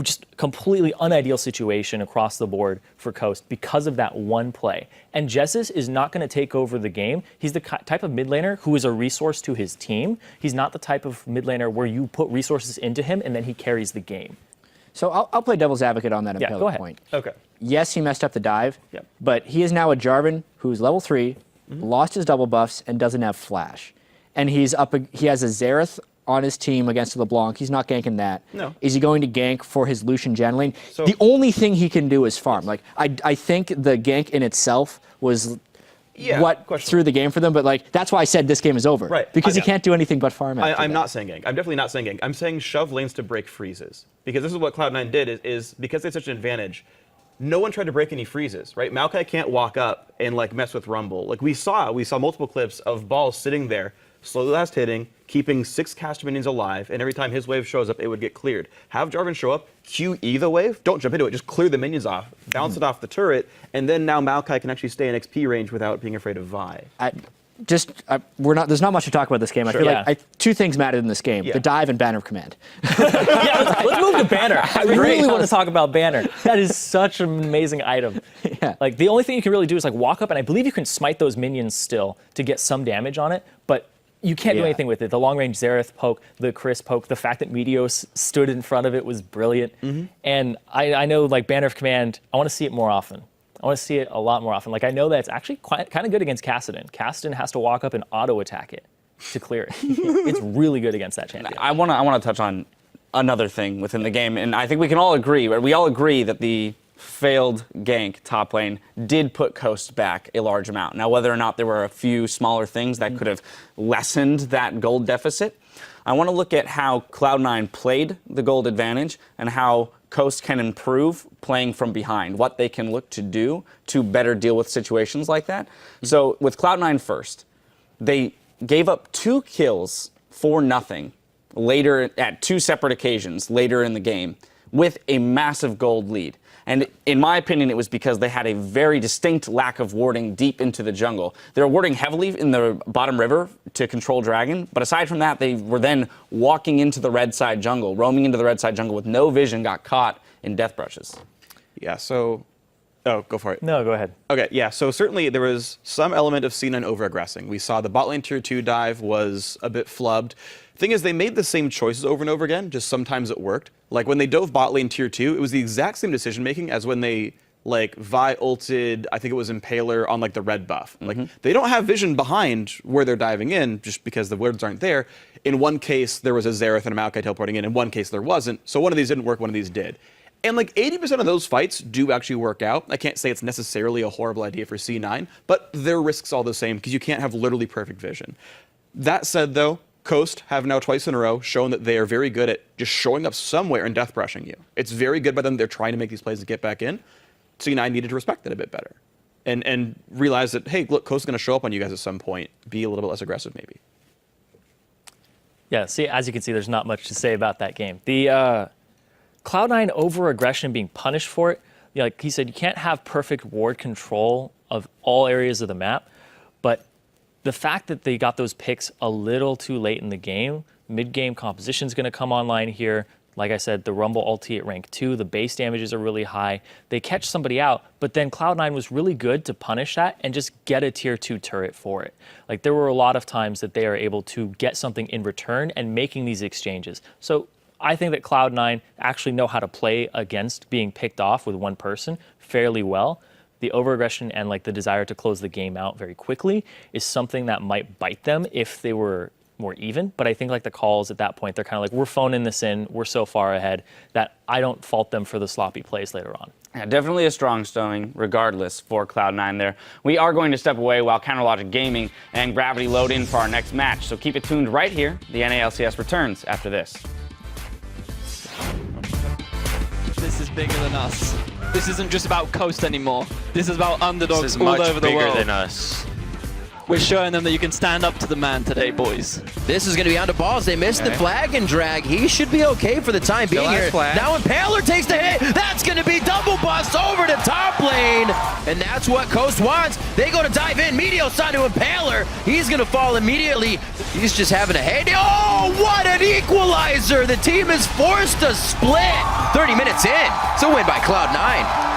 just completely unideal situation across the board for Coast because of that one play. And Jessus is not going to take over the game. He's the type of mid laner who is a resource to his team. He's not the type of mid laner where you put resources into him and then he carries the game. So I'll play devil's advocate on that Impaler point. Okay. Yes, he messed up the dive, but he is now a Jarvan who's level 3, lost his double buffs, and doesn't have Flash. And he has a Xerath on his team against LeBlanc. He's not ganking that. No. Is he going to gank for his Lucian gen lane? The only thing he can do is farm. Like, I think the gank in itself was what threw the game for them, but like that's why I said this game is over. Right. Because he can't do anything but farm after I'm that. not saying gank. I'm definitely not saying gank. I'm saying shove lanes to break freezes. Because this is what Cloud9 did, is because they have such an advantage, no one tried to break any freezes, right? Maokai can't walk up and like mess with Rumble. Like we saw multiple clips of Balls sitting there, slowly last hitting, keeping 6 caster minions alive, and every time his wave shows up, it would get cleared. Have Jarvan show up, QE the wave, don't jump into it, just clear the minions off, bounce it off the turret, and then now Maokai can actually stay in XP range without being afraid of Vi. There's not much to talk about this game. I feel like 2 things mattered in this game: the dive and Banner of Command. Let's move to Banner. I really want to talk about Banner. That is such an amazing item. Like, the only thing you can really do is like walk up, and I believe you can smite those minions still to get some damage on it, but you can't do anything with it. The long-range Xerath poke, the Chris poke, the fact that Meteos stood in front of it was brilliant. And I know, like, Banner of Command, I want to see it more often. I want to see it a lot more often. Like, I know that it's actually kind of good against Kassadin. Kassadin has to walk up and auto-attack it to clear it. It's really good against that champion. I want to touch on another thing within the game, and I think we can all agree, right? We all agree that the failed gank top lane did put Coast back a large amount. Now, whether or not there were a few smaller things that could have lessened that gold deficit, I want to look at how Cloud9 played the gold advantage and how Coast can improve playing from behind, what they can look to do to better deal with situations like that. So with Cloud9 first, they gave up 2 kills 4-0 later at 2 separate occasions later in the game with a massive gold lead. And in my opinion, it was because they had a very distinct lack of warding deep into the jungle. They were warding heavily in the bottom river to control Dragon, but aside from that, they were then walking into the red side jungle, roaming into the red side jungle with no vision, got caught in death brushes. Yeah, so... Oh, go for it. No, go ahead. Okay, yeah, so certainly there was some element of C9 over-aggressing. We saw the bot lane tier 2 dive was a bit flubbed. Thing is, they made the same choices over and over again, just sometimes it worked. Like when they dove bot lane tier 2, it was the exact same decision-making as when they like Vi ulted, I think it was Impaler on like the red buff. Like they don't have vision behind where they're diving in just because the wards aren't there. In one case, there was a Xerath and a Maokai teleporting in one case there wasn't. So one of these didn't work, one of these did. And like 80% of those fights do actually work out. I can't say it's necessarily a horrible idea for C9, but their risks all the same because you can't have literally perfect vision. That said though, Coast have now twice in a row shown that they are very good at just showing up somewhere and death brushing you. It's very good by them. They're trying to make these plays to get back in. C9 needed to respect that a bit better and realize that, hey, look, Coast is going to show up on you guys at some point. Be a little bit less aggressive maybe. Yeah, see, as you can see, there's not much to say about that game. The Cloud9 over-aggression being punished for it, like he said, you can't have perfect ward control of all areas of the map, but the fact that they got those picks a little too late in the game, mid-game composition is going to come online here. Like I said, the Rumble ulti at rank 2, the base damages are really high. They catch somebody out, but then Cloud9 was really good to punish that and just get a tier 2 turret for it. Like there were a lot of times that they are able to get something in return and making these exchanges. So I think that Cloud9 actually know how to play against being picked off with one person fairly well. The over-aggression and like the desire to close the game out very quickly is something that might bite them if they were more even. But I think like the calls at that point, they're kind of like, we're phoning this in, we're so far ahead that I don't fault them for the sloppy plays later on. Yeah, definitely a strong showing, regardless, for Cloud9 there. We are going to step away while Counterlogic Gaming and Gravity load in for our next match. So keep it tuned right here. The NALCS returns after this. This is bigger than us. This isn't just about Coast anymore. This is about underdogs all over the world. This is much bigger than us. We're showing them that you can stand up to the man today, boys. This is going to be on to balls. They missed the flag and drag. He should be okay for the time being here. Now Impaler takes the hit. That's going to be double bust over to top lane. And that's what Coast wants. They go to dive in. Meteos on to Impaler. He's going to fall immediately. He's just having a head. Oh, what an equalizer. The team is forced to split. 30 minutes in. It's a win by Cloud9.